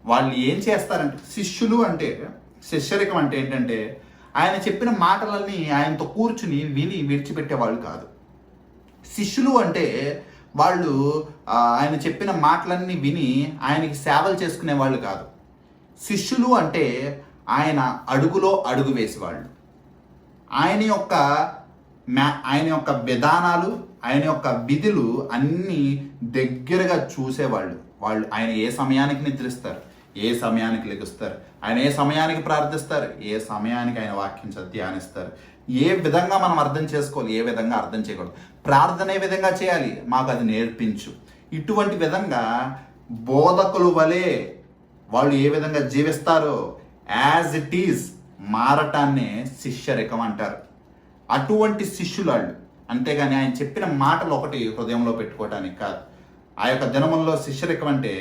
వాళ్ళు ఏం చేస్తారంటే, శిష్యులు అంటే శిష్యరికం అంటే ఏంటంటే ఆయన చెప్పిన మాటలన్నీ ఆయనతో కూర్చుని విని విడిచిపెట్టేవాళ్ళు కాదు. శిష్యులు అంటే వాళ్ళు ఆయన చెప్పిన మాటలన్నీ విని ఆయనకి సేవలు చేసుకునే వాళ్ళు కాదు. శిష్యులు అంటే ఆయన అడుగులో అడుగు వేసేవాళ్ళు. ఆయన యొక్క విధానాలు, ఆయన యొక్క విధులు అన్నీ దగ్గరగా చూసేవాళ్ళు. వాళ్ళు ఆయన ఏ సమయానికి నిద్రిస్తారు, ఏ సమయానికి లెగుస్తారు, ఆయన ఏ సమయానికి ప్రార్థిస్తారు, ఏ సమయానికి ఆయన వాక్యం ధ్యానిస్తారు, ఏ విధంగా మనం అర్థం చేసుకోవాలి, ఏ విధంగా అర్థం చేయకూడదు, ప్రార్థన ఏ విధంగా చేయాలి మాకు అది నేర్పించు. ఇటువంటి విధంగా బోధకులు వలె వాళ్ళు ఏ విధంగా జీవిస్తారో యాజ్ ఇట్ ఈజ్ మారటాన్నే శిష్యరికం అంటారు. అటువంటి శిష్యులు వాళ్ళు. అంతేగాని ఆయన చెప్పిన మాటలు ఒకటి హృదయంలో పెట్టుకోవటానికి కాదు. ఆ యొక్క దినముల్లో శిష్యరికం అంటే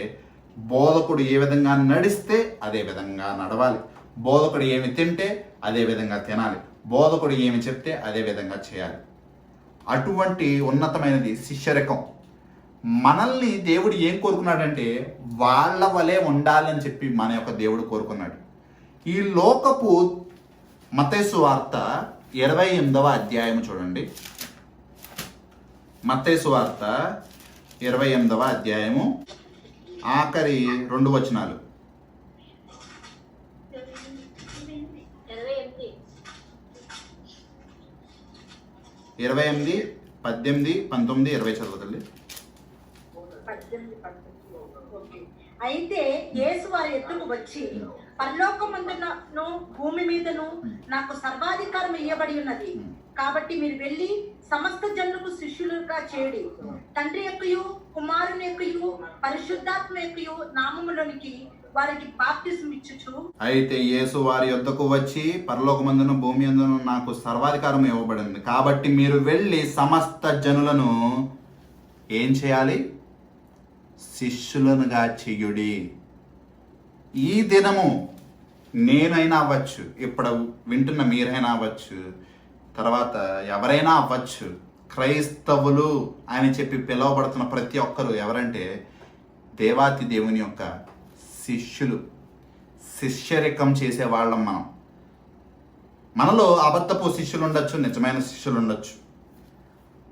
బోధకుడు ఏ విధంగా నడిస్తే అదే విధంగా నడవాలి, బోధకుడు ఏమి తింటే అదే విధంగా తినాలి, బోధకుడు ఏమి చెప్తే అదే విధంగా చేయాలి. అటువంటి ఉన్నతమైనది శిష్యరికం. మనల్ని దేవుడు ఏం కోరుకున్నాడంటే వాళ్ళ వలె ఉండాలని చెప్పి మన యొక్క దేవుడు కోరుకున్నాడు. ఈ లోకపు మత్తయి సువార్త 28వ అధ్యాయం చూడండి. మత్తయి సువార్త 28వ అధ్యాయము ఆఖరి 2 వచనాలు. 28, 18, 19, 20 చదువుతుంది. అయితే యేసు వారి ఎత్తుకు వచ్చి, పరలోకమందును భూమి మీదను నాకు సర్వాధికారం ఇవ్వబడి ఉన్నది, కాబట్టి మీరు వెళ్ళి సమస్త జనులకు శిష్యులుగా చేయండి, తండ్రి యొక్కయు కుమారుని యొక్కయు పరిశుద్ధాత్మ యొక్కయు నామములోనికి వారికి బాప్తిస్మం ఇచ్చుచు. అయితే యేసు వారి యొద్దకు వచ్చి, పరలోకమందును భూమి యందును నాకు సర్వాధికారం ఇవ్వబడింది, కాబట్టి మీరు వెళ్ళి సమస్త జనులను ఏం చేయాలి? శిష్యులనుగా చెయ్యుడి. ఈ దినము నేనైనా అవ్వచ్చు, ఇప్పుడు వింటున్న మీరైనా అవ్వచ్చు, తర్వాత ఎవరైనా అవ్వచ్చు, క్రైస్తవులు అని చెప్పి పిలువబడుతున్న ప్రతి ఒక్కరు ఎవరంటే దేవాతి దేవుని యొక్క శిష్యులు, శిష్యరికం చేసే వాళ్ళం మనం. మనలో అబద్ధపు శిష్యులు ఉండొచ్చు, నిజమైన శిష్యులు ఉండొచ్చు.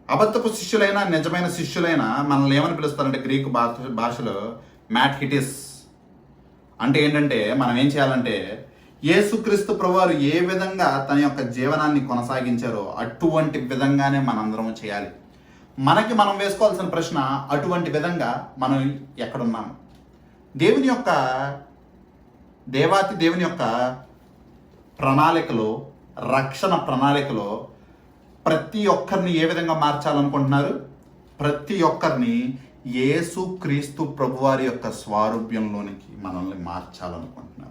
అబద్ధపు శిష్యులైనా నిజమైన శిష్యులైనా మనల్ని ఏమని పిలుస్తారంటే గ్రీకు భాషలో మ్యాట్హిటిస్ అంటే ఏంటంటే మనం ఏం చేయాలంటే యేసుక్రీస్తు ప్రభువారు ఏ విధంగా తన యొక్క జీవనాన్ని కొనసాగించారో అటువంటి విధంగానే మనందరం చేయాలి. మనకి మనం వేసుకోవాల్సిన ప్రశ్న, అటువంటి విధంగా మనం ఎక్కడున్నాము? దేవాతి దేవుని యొక్క ప్రణాళికలో, రక్షణ ప్రణాళికలో ప్రతి ఒక్కరిని ఏ విధంగా మార్చాలనుకుంటున్నారు? ప్రతి ఒక్కరిని యేసుక్రీస్తు ప్రభువారి యొక్క స్వారూప్యంలోనికి మనల్ని మార్చాలనుకుంటున్నారు.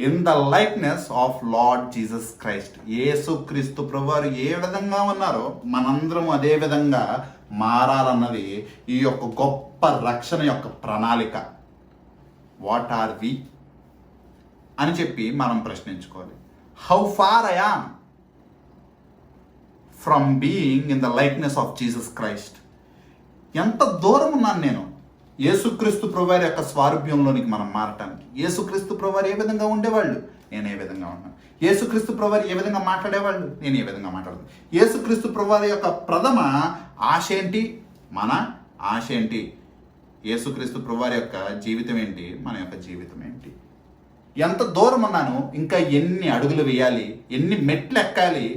In the likeness of Lord Jesus Christ. యేసుక్రీస్తు ప్రభువారు ఏ విధంగా ఉన్నారో మనందరం అదే విధంగా మారాలన్నది ఈ యొక్క గొప్ప రక్షణ యొక్క ప్రణాళిక. వాట్ ఆర్ వి అని చెప్పి మనం ప్రశ్నించుకోవాలి. How far I am from being in the likeness of Jesus Christ. ఎంత దూరం ఉన్నాను నేను యేసుక్రీస్తు ప్రభువారి యొక్క స్వారూప్యంలోనికి మనం మారటానికి? యేసుక్రీస్తు ప్రభువారు ఏ విధంగా ఉండేవాళ్ళు, నేను ఏ విధంగా ఉన్నాను. యేసుక్రీస్తు ప్రభువారు ఏ విధంగా మాట్లాడేవాళ్ళు, నేను ఏ విధంగా మాట్లాడుతాను. యేసుక్రీస్తు ప్రభువారి యొక్క ప్రథమ ఆశ ఏంటి, మన ఆశ ఏంటి? యేసుక్రీస్తు ప్రభువారి యొక్క జీవితం ఏంటి, మన యొక్క జీవితం ఏంటి? ఎంత దూరం ఉన్నాను, ఇంకా ఎన్ని అడుగులు వేయాలి, ఎన్ని మెట్లు ఎక్కాలి,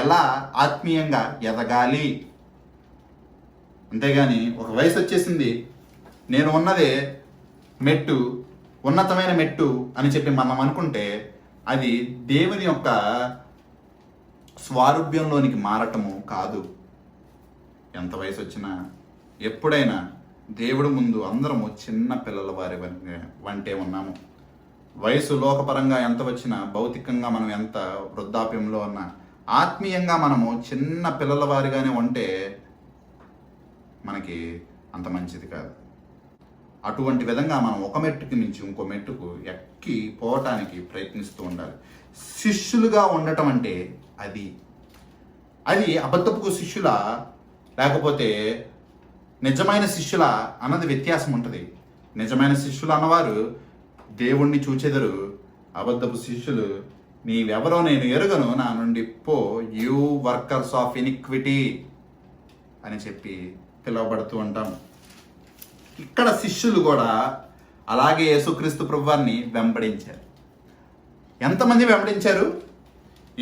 ఎలా ఆత్మీయంగా ఎదగాలి. అంతేగాని ఒక వయసు వచ్చేసింది, నేను ఉన్నదే మెట్టు, ఉన్నతమైన మెట్టు అని చెప్పి మనం అనుకుంటే అది దేవుని యొక్క స్వారూప్యంలోనికి మారటము కాదు. ఎంత వయసు వచ్చినా ఎప్పుడైనా దేవుడి ముందు అందరము చిన్న పిల్లల వారి వంటే ఉన్నాము. వయసు లోకపరంగా ఎంత వచ్చినా, భౌతికంగా మనం ఎంత వృద్ధాప్యంలో ఉన్నా, ఆత్మీయంగా మనము చిన్న పిల్లల వారిగానే ఉంటే మనకి అంత మంచిది కాదు. అటువంటి విధంగా మనం ఒక మెట్టుకి నుంచి ఇంకో మెట్టుకు ఎక్కి పోవటానికి ప్రయత్నిస్తూ ఉండాలి. శిష్యులుగా ఉండటం అంటే అది అబద్ధపు శిష్యులా లేకపోతే నిజమైన శిష్యులా అన్నది వ్యత్యాసం ఉంటుంది. నిజమైన శిష్యులు అన్నవారు దేవుణ్ణి చూచెదరు. అబద్ధపు శిష్యులు నీవెవరో నేను ఎరుగను, నా నుండి పో, యూ వర్కర్స్ ఆఫ్ ఇనిక్విటీ అని చెప్పి పిలువబడుతూ ఉంటాం. ఇక్కడ శిష్యులు కూడా అలాగే యేసుక్రీస్తు ప్రభువారిని వెంబడించారు. ఎంతమంది వెంబడించారు?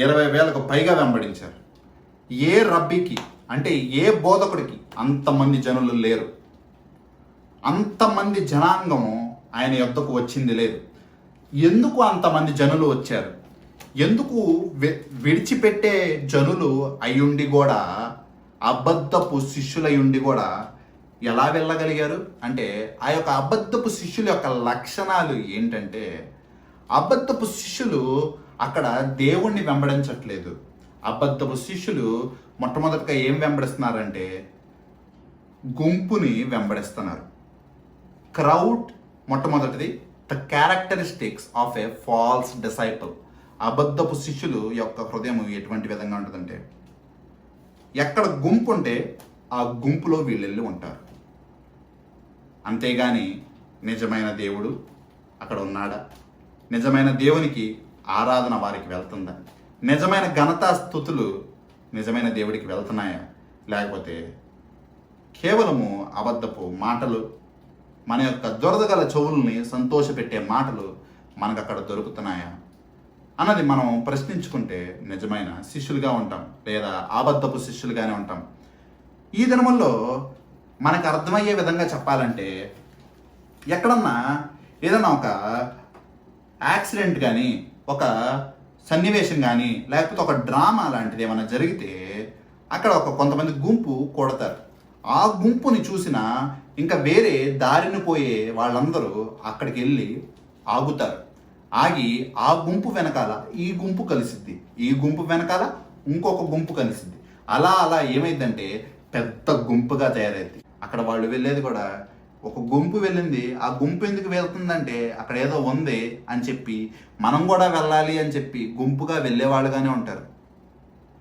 20,000కు పైగా వెంబడించారు. ఏ రబ్బీకి అంటే ఏ బోధకుడికి అంతమంది జనులు లేరు. అంతమంది జనాంగము ఆయన యొద్దకు వచ్చింది లేదు. ఎందుకు అంతమంది జనులు వచ్చారు? ఎందుకు విడిచిపెట్టే జనులు అయ్యుండి కూడా, అబద్ధపు శిష్యులయ్యుండి కూడా ఎలా వెళ్ళగలిగారు అంటే, ఆ యొక్క అబద్ధపు శిష్యుల యొక్క లక్షణాలు ఏంటంటే, అబద్ధపు శిష్యులు అక్కడ దేవుణ్ణి వెంబడించట్లేదు. అబద్ధపు శిష్యులు మొట్టమొదటిగా ఏం వెంబడిస్తున్నారంటే గుంపుని వెంబడిస్తున్నారు. క్రౌడ్ మొట్టమొదటిది. The characteristics of A falls disciple. అబద్ధపు శిష్యులు యొక్క హృదయం ఎటువంటి విధంగా ఉంటుందంటే, ఎక్కడ గుంపు ఉంటే ఆ గుంపులో వీళ్ళు వెళ్ళి ఉంటారు. అంతేగాని నిజమైన దేవుడు అక్కడ ఉన్నాడా, నిజమైన దేవునికి ఆరాధన వారికి వెళ్తుందా, నిజమైన ఘనతా స్తుతులు నిజమైన దేవుడికి వెళ్తున్నాయా, లేకపోతే కేవలము అబద్ధపు మాటలు, మన యొక్క దురదగల చెవుల్ని సంతోషపెట్టే మాటలు మనకు అక్కడ దొరుకుతున్నాయా అన్నది మనం ప్రశ్నించుకుంటే నిజమైన శిష్యులుగా ఉంటాం, లేదా అబద్ధపు శిష్యులుగానే ఉంటాం. ఈ దినముల్లో మనకు అర్థమయ్యే విధంగా చెప్పాలంటే, ఎక్కడన్నా ఏదన్నా ఒక యాక్సిడెంట్ కానీ, ఒక సన్నివేశం కానీ, లేకపోతే ఒక డ్రామా లాంటిది ఏమైనా జరిగితే అక్కడ కొంతమంది గుంపు కూడతారు. ఆ గుంపుని చూసిన ఇంకా వేరే దారిని పోయే వాళ్ళందరూ అక్కడికి వెళ్ళి ఆగుతారు. ఆగి ఆ గుంపు వెనకాల ఈ గుంపు కలిసిద్ది, ఈ గుంపు వెనకాల ఇంకొక గుంపు కలిసిద్ది. అలా అలా ఏమైందంటే పెద్ద గుంపుగా తయారైంది. అక్కడ వాళ్ళు వెళ్ళేది కూడా, ఒక గుంపు వెళ్ళింది, ఆ గుంపు ఎందుకు వెళ్తుందంటే అక్కడ ఏదో ఉంది అని చెప్పి మనం కూడా వెళ్ళాలి అని చెప్పి గుంపుగా వెళ్ళేవాళ్ళుగానే ఉంటారు.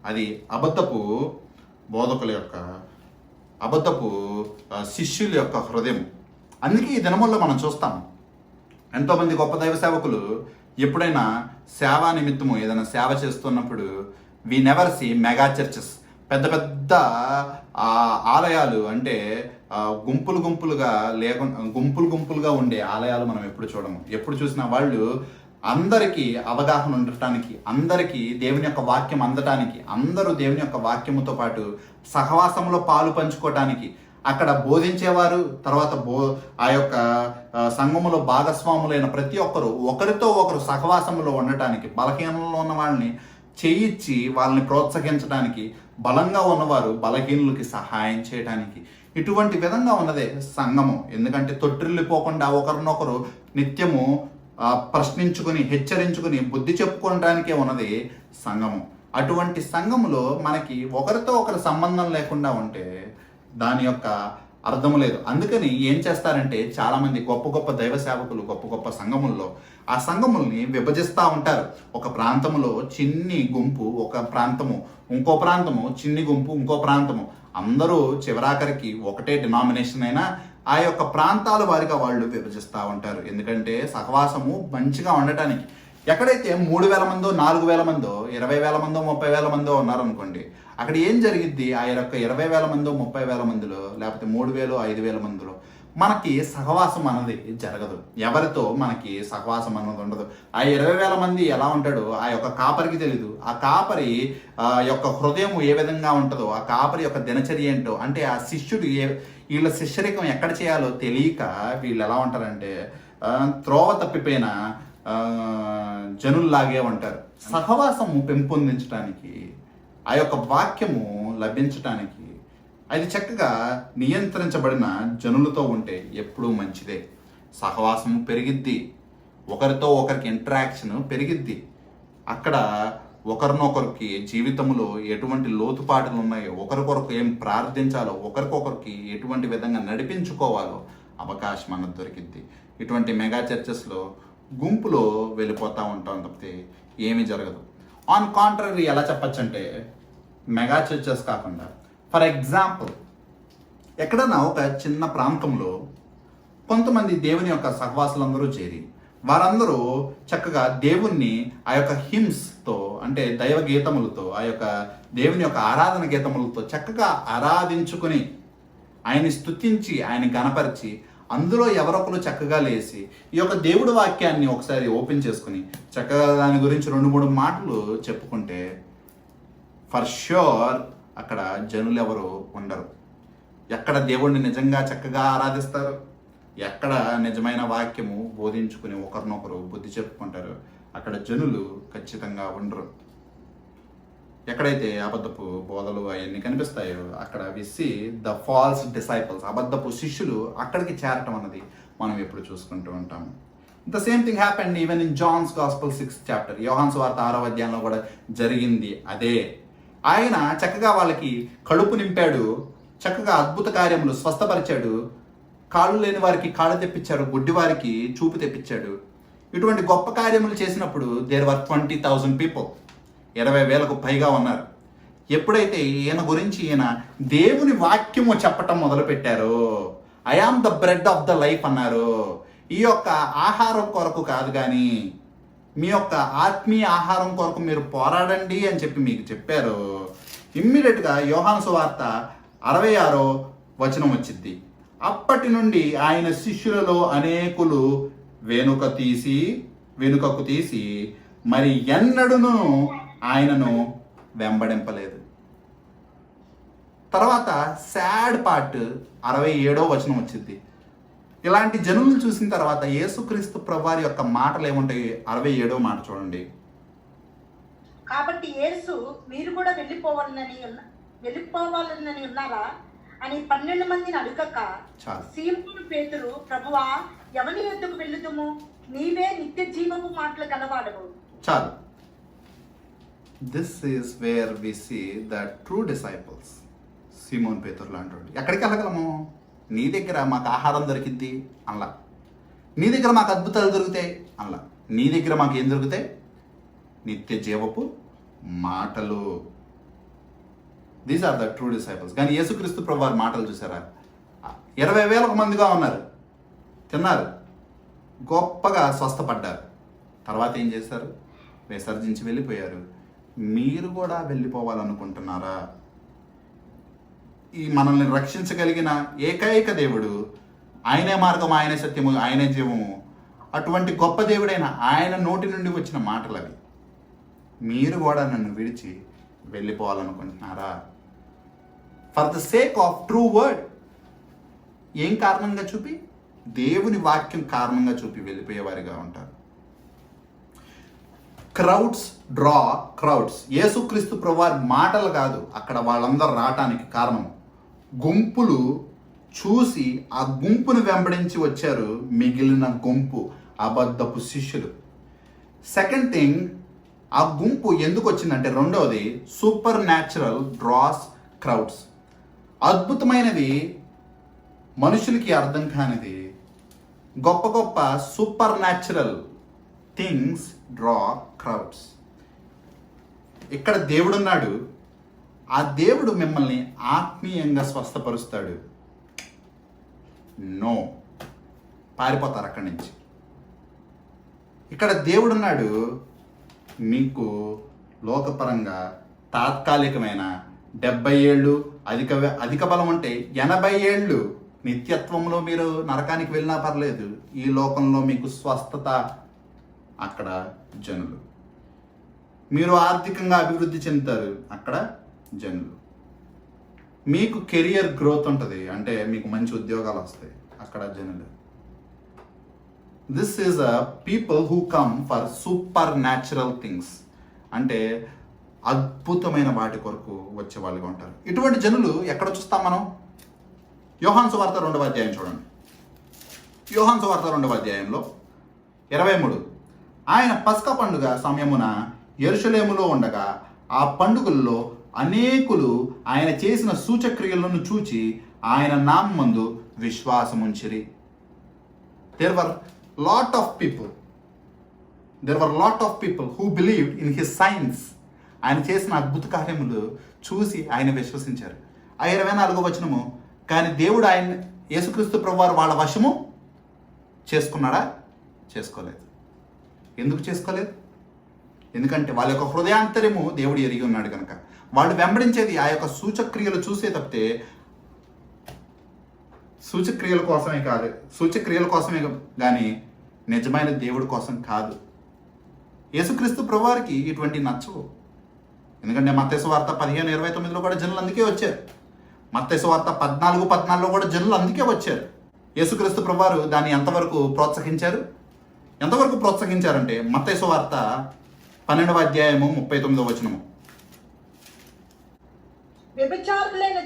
అది అబద్ధపు బోధకుల యొక్క, అబద్ధపు శిష్యుల యొక్క హృదయం. అందుకే ఈ దినముల్లో మనం చూస్తాం ఎంతోమంది గొప్ప దైవ సేవకులు ఎప్పుడైనా సేవా నిమిత్తము ఏదైనా సేవ చేస్తున్నప్పుడు we never see mega churches, పెద్ద పెద్ద ఆలయాలు, అంటే గుంపులుగా ఉండే ఆలయాలు మనం ఎప్పుడు చూడము. ఎప్పుడు చూసినా వాళ్ళు అందరికీ అవగాహన ఉండటానికి, అందరికీ దేవుని యొక్క వాక్యం అందటానికి, అందరూ దేవుని యొక్క వాక్యముతో పాటు సహవాసంలో పాలు పంచుకోవటానికి అక్కడ బోధించేవారు, తర్వాత ఆ యొక్క సంఘములో భాగస్వాములైన ప్రతి ఒక్కరు ఒకరితో ఒకరు సహవాసంలో ఉండటానికి, బలహీనంలో ఉన్న వాళ్ళని చేయిచ్చి వాళ్ళని ప్రోత్సహించడానికి, బలంగా ఉన్నవారు బలహీనులకి సహాయం చేయడానికి, ఇటువంటి విధంగా ఉన్నదే సంఘము. ఎందుకంటే తొట్టిల్లిపోకుండా ఒకరినొకరు నిత్యము ప్రశ్నించుకుని, హెచ్చరించుకుని, బుద్ధి చెప్పుకోవడానికే ఉన్నది సంఘము. అటువంటి సంఘములో మనకి ఒకరితో ఒకరు సంబంధం లేకుండా ఉంటే దాని యొక్క అర్థం లేదు. అందుకని ఏం చేస్తారంటే చాలామంది గొప్ప గొప్ప దైవ సేవకులు గొప్ప గొప్ప సంఘముల్లో ఆ సంఘముల్ని విభజిస్తూ ఉంటారు. ఒక ప్రాంతములో చిన్ని గుంపు ఒక ప్రాంతము, ఇంకో ప్రాంతము చిన్ని గుంపు ఇంకో ప్రాంతము, అందరూ చివరాఖరికి ఒకటే డినామినేషన్ అయినా ఆ యొక్క ప్రాంతాల వారిగా వాళ్ళు విభజిస్తూ ఉంటారు. ఎందుకంటే సహవాసము మంచిగా ఉండటానికి. ఎక్కడైతే 3,000 మందో 4,000 మందో 20,000 మందో 30,000 మందో ఉన్నారనుకోండి, అక్కడ ఏం జరిగిద్ది? ఆ యొక్క 20,000 మందో 30,000 మందిలో లేకపోతే 3,000 5,000 మందిలో మనకి సహవాసం అన్నది జరగదు. ఎవరితో మనకి సహవాసం అన్నది ఉండదు. ఆ 20,000 మంది ఎలా ఉంటాడో ఆ యొక్క కాపరికి తెలీదు. ఆ కాపరి యొక్క హృదయం ఏ విధంగా ఉంటుందో, ఆ కాపరి యొక్క దినచర్య ఏంటో, అంటే ఆ శిష్యుడు వీళ్ళ శిష్యరికం ఎక్కడ చేయాలో తెలియక వీళ్ళు ఎలా ఉంటారంటే త్రోవ తప్పిపోయిన జనుల్లాగే ఉంటారు. సహవాసము పెంపొందించడానికి, ఆ యొక్క వాక్యము లభించటానికి, అది చక్కగా నియంత్రించబడిన జనులతో ఉంటే ఎప్పుడూ మంచిదే. సహవాసము పెరిగిద్ది, ఒకరితో ఒకరికి ఇంటరాక్షన్ పెరిగిద్ది. అక్కడ ఒకరినొకరికి జీవితంలో ఎటువంటి లోతుపాటులు ఉన్నాయో, ఒకరికొరకు ఏం ప్రార్థించాలో, ఒకరికొకరికి ఎటువంటి విధంగా నడిపించుకోవాలో అవకాశం అన్నది దొరికిద్ది. ఇటువంటి మెగా చర్చెస్లో గుంపులో వెళ్ళిపోతూ ఉంటాం తప్పితే ఏమీ జరగదు. ఆన్ కాంట్రరీ ఎలా చెప్పచ్చంటే, మెగా చర్చెస్ కాకుండా ఫర్ ఎగ్జాంపుల్ ఎక్కడన్నా ఒక చిన్న ప్రాంతంలో కొంతమంది దేవుని యొక్క సహవాసులందరూ చేరి వారందరూ చక్కగా దేవుణ్ణి ఆ యొక్క హిమ్స్తో, అంటే దైవ గీతములతో, ఆ యొక్క దేవుని యొక్క ఆరాధన గీతములతో చక్కగా ఆరాధించుకుని ఆయన్ని స్తుతించి ఆయన గణపరిచి అందులో ఎవరొకరు చక్కగా లేచి ఈ యొక్క దేవుడి వాక్యాన్ని ఒకసారి ఓపెన్ చేసుకుని చక్కగా దాని గురించి 2-3 మాటలు చెప్పుకుంటే ఫర్ ష్యూర్ అక్కడ జనులు ఎవరు ఉండరు. ఎక్కడ దేవుడిని నిజంగా చక్కగా ఆరాధిస్తారు, ఎక్కడ నిజమైన వాక్యము బోధించుకుని ఒకరినొకరు బుద్ధి చెప్పుకుంటారు, అక్కడ జనులు ఖచ్చితంగా ఉండరు. ఎక్కడైతే అబద్ధపు బోధలు అవన్నీ కనిపిస్తాయో అక్కడ విసి ద ఫాల్స్ డిసైపుల్స్, అబద్ధపు శిష్యులు అక్కడికి చేరటం అన్నది మనం ఎప్పుడు చూసుకుంటూ ఉంటాము. The same thing happened even in Johne's gospel 6th chapter, యోహాను సువార్త 6వ అధ్యాయంలో కూడా జరిగింది అదే. ఆయన చక్కగా వాళ్ళకి కడుపు నింపాడు, చక్కగా అద్భుత కార్యములు స్వస్థపరిచాడు, కాళ్ళు లేని వారికి కాళ్ళు తెప్పించాడు, గుడ్డి వారికి చూపు తెప్పించాడు. ఇటువంటి గొప్ప కార్యములు చేసినప్పుడు దేర్ వర్ 20,000 people, 20,000కు పైగా ఉన్నారు. ఎప్పుడైతే ఈయన గురించి ఈయన దేవుని వాక్యము చెప్పటం మొదలు పెట్టారో, I am the bread of the life అన్నారు. ఈ యొక్క ఆహారం కొరకు కాదు కానీ మీ యొక్క ఆత్మీయ ఆహారం కొరకు మీరు పోరాడండి అని చెప్పి మీకు చెప్పారు. ఇమ్మీడియట్గా యోహాను సువార్త 66వ వచనం వచ్చింది. అప్పటి నుండి ఆయన శిష్యులలో అనేకులు వెనుకకు తీసి మరి ఎన్నడూను ఆయనను వెంబడింపలేదు. తర్వాత సాడ్ పార్ట్ 67వ వచనం వచ్చింది. ఇలాంటి జనులను చూసిన తర్వాత యేసుక్రీస్తు ప్రభువారి యొక్క మాటలు ఏముంటాయి? 67వ మాట చూడండి. కాబట్టి యేసు మీరు కూడా వెళ్ళిపోవాలని ఉన్నారా అని 12 మందిని అడగక సీమోను పేతురు, ప్రభువా ఎవని యొద్దకు వెళ్ళుదుము? నీవే నిత్య జీవపు మాటలు గలవాడవు. చాలు. This is where we see the true disciples. సీమోన్ పేతురు లాంటి ఎక్కడికి వెళ్ళగలము? నీ దగ్గర మాకు ఆహారం దొరికింది అనలా, నీ దగ్గర మాకు అద్భుతాలు దొరుకుతాయి అనలా, నీ దగ్గర మాకు ఏం దొరుకుతాయి? నిత్య జీవపు మాటలు. These are the true disciples. కానీ యేసుక్రీస్తు ప్రభువారి మాటలు చూసారా? 20,000 మందిగా ఉన్నారు. తిన్నారు, గొప్పగా స్వస్థపడ్డారు. తర్వాత ఏం చేశారు? విసర్జించి వెళ్ళిపోయారు. మీరు కూడా వెళ్ళిపోవాలనుకుంటున్నారా? ఈ మనల్ని రక్షించగలిగిన ఏకైక దేవుడు, ఆయనే మార్గం, ఆయనే సత్యము, ఆయనే జీవము, అటువంటి గొప్ప దేవుడైన ఆయన నోటి నుండి వచ్చిన మాటలు అవి. మీరు కూడా నన్ను విడిచి వెళ్ళిపోవాలనుకుంటున్నారా? For the sake of true word. ఏం కారణంగా చూపి? దేవుని వాక్యం కారణంగా చూపి వెళ్ళిపోయేవారిగా ఉంటారు. Crowds draw crowds. యేసుక్రీస్తు ప్రభువారి మాటలు కాదు అక్కడ వాళ్ళందరూ రావటానికి కారణం. గుంపులు చూసి ఆ గుంపును వెంబడించి వచ్చారు మిగిలిన గుంపు, అబద్ధపు శిష్యులు. సెకండ్ థింగ్, ఆ గుంపు ఎందుకు వచ్చిందంటే, రెండవది సూపర్ న్యాచురల్ డ్రాస్ క్రౌడ్స్. అద్భుతమైనది మనుషులకి అర్థం కానిది, గొప్ప గొప్ప super natural things draw crowds. ఇక్కడ దేవుడున్నాడు, ఆ దేవుడు మిమ్మల్ని ఆత్మీయంగా స్వస్థపరుస్తాడు. నో, పారిపోతారు అక్కడి నుంచి. ఇక్కడ దేవుడున్నాడు, మీకు లోకపరంగా తాత్కాలికమైన 70 ఏళ్ళు, అధిక బలం అంటే 80 ఏళ్ళు నిత్యత్వంలో మీరు నరకానికి వెళ్ళినా పర్లేదు. ఈ లోకంలో మీకు స్వస్థత అక్కడ జనులు. మీరు ఆర్థికంగా అభివృద్ధి చెందుతారు, అక్కడ జనులు. మీకు కెరియర్ గ్రోత్ ఉంటుంది, అంటే మీకు మంచి ఉద్యోగాలు వస్తాయి, అక్కడ జనులు. This is a people who come for super natural things, అంటే అద్భుతమైన వాటి కొరకు వచ్చే వాళ్ళుగా ఉంటారు. ఇటువంటి జనులు ఎక్కడ చూస్తాం మనం? యోహాను సువార్త 2వ అధ్యాయం చూడండి. యోహాను సువార్త 2వ అధ్యాయంలో 23. ఆయన పస్కా పండుగ సమయమున యెరూషలేములో ఉండగా ఆ పండుగల్లో అనేకులు ఆయన చేసిన సూచక్రియలను చూచి ఆయన నామమందు విశ్వాసముంచిరి. There were lot of people who believed in his signs. ఆయన చేసిన అద్భుత కార్యములు చూసి ఆయన విశ్వసించారు. ఆ 24వ వచనము, కానీ దేవుడు ఆయన యేసుక్రీస్తు ప్రభువారు వాళ్ళ వశము చేసుకున్నాడా? చేసుకోలేదు. ఎందుకు చేసుకోలేదు? ఎందుకంటే వాళ్ళ యొక్క హృదయాంతరము దేవుడు ఎరిగి ఉన్నాడు కనుక. వాళ్ళు వెంబడించేది ఆ యొక్క సూచక్రియలు చూసే తప్పితే సూచక్రియల కోసమే కానీ నిజమైన దేవుడి కోసం కాదు. యేసుక్రీస్తు ప్రభువారికి ఇటువంటి నచ్చవు. ఎందుకంటే మత్తయి సువార్త 15:29లో కూడా జనులు అందుకే వచ్చారు. మత్తయి సువార్త 14:14లో కూడా జనులు అందుకే వచ్చారు. యేసుక్రీస్తు ప్రభువారు దాన్ని ఎంతవరకు ప్రోత్సహించారంటే మత్తయి సువార్త 12వ అధ్యాయము 39వ వచనము. వ్యభిచారులైన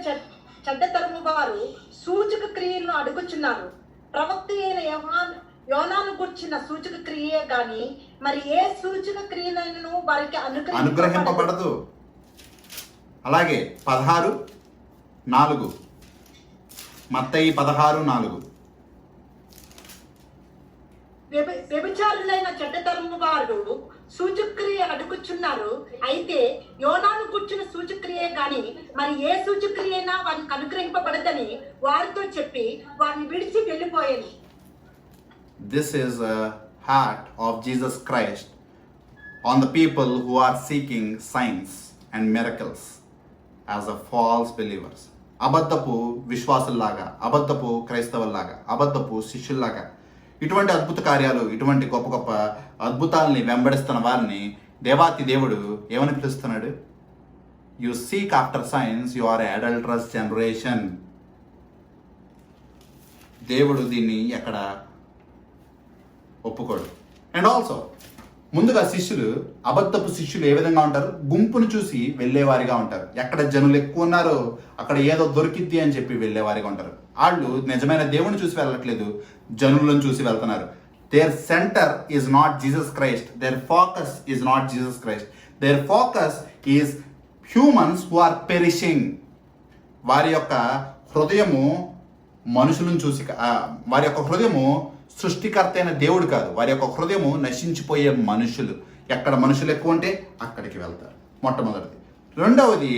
చెడ్డతరము వారు సూచక క్రియలను అడుగుచున్నారు. ప్రవక్త అయిన యోనాను గుర్చిన సూచక క్రియే గాని మరి ఏ సూచక క్రియలను వారికి అనుగ్రహింపబడదు. అలాగే 16:4, మత్తయి 16:4. వ్యభిచారులైన చెడ్డతరము వారు సూచక్రియ అడుగుచున్నారు. అయితే యోనాను కూర్చున్న సూచక్రియే గాని మరి ఏ సూచక్రియైనా వారికి అనుగ్రహింపబడదని వారితో చెప్పి వారిని విడిచి వెళ్ళిపోయాను. This is a heart of Jesus Christ on the people who are seeking signs and miracles as a false believers. అబద్ధపు విశ్వాసుల్లాగా, అబద్ధపు క్రైస్తవుల్లాగా, అబద్ధపు శిష్యుల్లాగా ఇటువంటి అద్భుత కార్యాలు, ఇటువంటి గొప్ప గొప్ప అద్భుతాలని వెంబడిస్తున్న వారిని దేవాతి దేవుడు ఏమని పిలుస్తున్నాడు? You seek after signs, you are adulterous generation. దేవుడు దీన్ని ఎక్కడ ఒప్పుకోడు. అండ్ ఆల్సో ముందుగా అబద్ధపు శిష్యులు ఏ విధంగా ఉంటారు? గుంపును చూసి వెళ్ళేవారిగా ఉంటారు. ఎక్కడ జనులు ఎక్కువ ఉన్నారో అక్కడ ఏదో దొరికిద్ది అని చెప్పి వెళ్ళేవారిగా ఉంటారు. వాళ్ళు నిజమైన దేవుని చూసి వెళ్ళట్లేదు, జనులను చూసి వెళ్తున్నారు. Their centre is not Jesus Christ, their focus is not Jesus Christ, their focus is humans who are perishing. వారి యొక్క హృదయము మనుషులను చూసి, వారి యొక్క హృదయము సృష్టికర్త అయిన దేవుడు కాదు, వారి యొక్క హృదయము నశించిపోయే మనుషులు. ఎక్కడ మనుషులు ఎక్కువ ఉంటే అక్కడికి వెళ్తారు, మొట్టమొదటిది. రెండవది,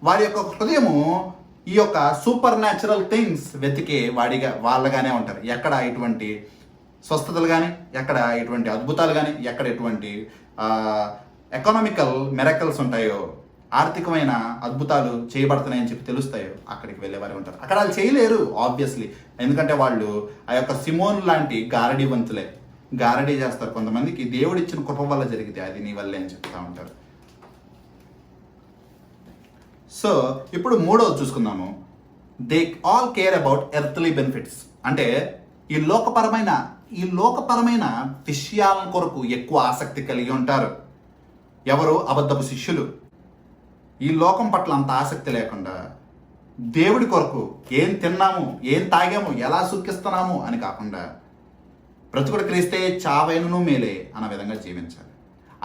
వారి యొక్క హృదయము ఈ యొక్క సూపర్ న్యాచురల్ థింగ్స్ వెతికే వాళ్ళగానే ఉంటారు. ఎక్కడ ఇటువంటి స్వస్థతలు కానీ, ఎక్కడ ఇటువంటి అద్భుతాలు కానీ, ఎక్కడ ఎటువంటి ఎకనామికల్ మెరకల్స్ ఉంటాయో, ఆర్థికమైన అద్భుతాలు చేయబడుతున్నాయని చెప్పి తెలుస్తాయో అక్కడికి వెళ్ళేవారు ఉంటారు. అక్కడ వాళ్ళు చేయలేరు ఆబ్వియస్లీ, ఎందుకంటే వాళ్ళు ఆ యొక్క సిమోన్ లాంటి గారడీవంతులే. గారడీ చేస్తారు కొంతమందికి, దేవుడిచ్చిన కృప వల్ల జరిగితే అది నీ వల్లే అని చెప్తా ఉంటారు. సో ఇప్పుడు మూడవది చూసుకుందాము. They all care about earthly benefits. అంటే ఈ లోకపరమైన విషయాల కొరకు ఎక్కువ ఆసక్తి కలిగి ఉంటారు. ఎవరు? అబద్ధపు శిష్యులు. ఈ లోకం పట్ల అంత ఆసక్తి లేకుండా దేవుడి కొరకు ఏం తిన్నాము, ఏం తాగాము, ఎలా సుఖిస్తున్నాము అని కాకుండా బ్రతుకుడు క్రీస్తే చావైనను మేలే అన్న విధంగా జీవించాలి.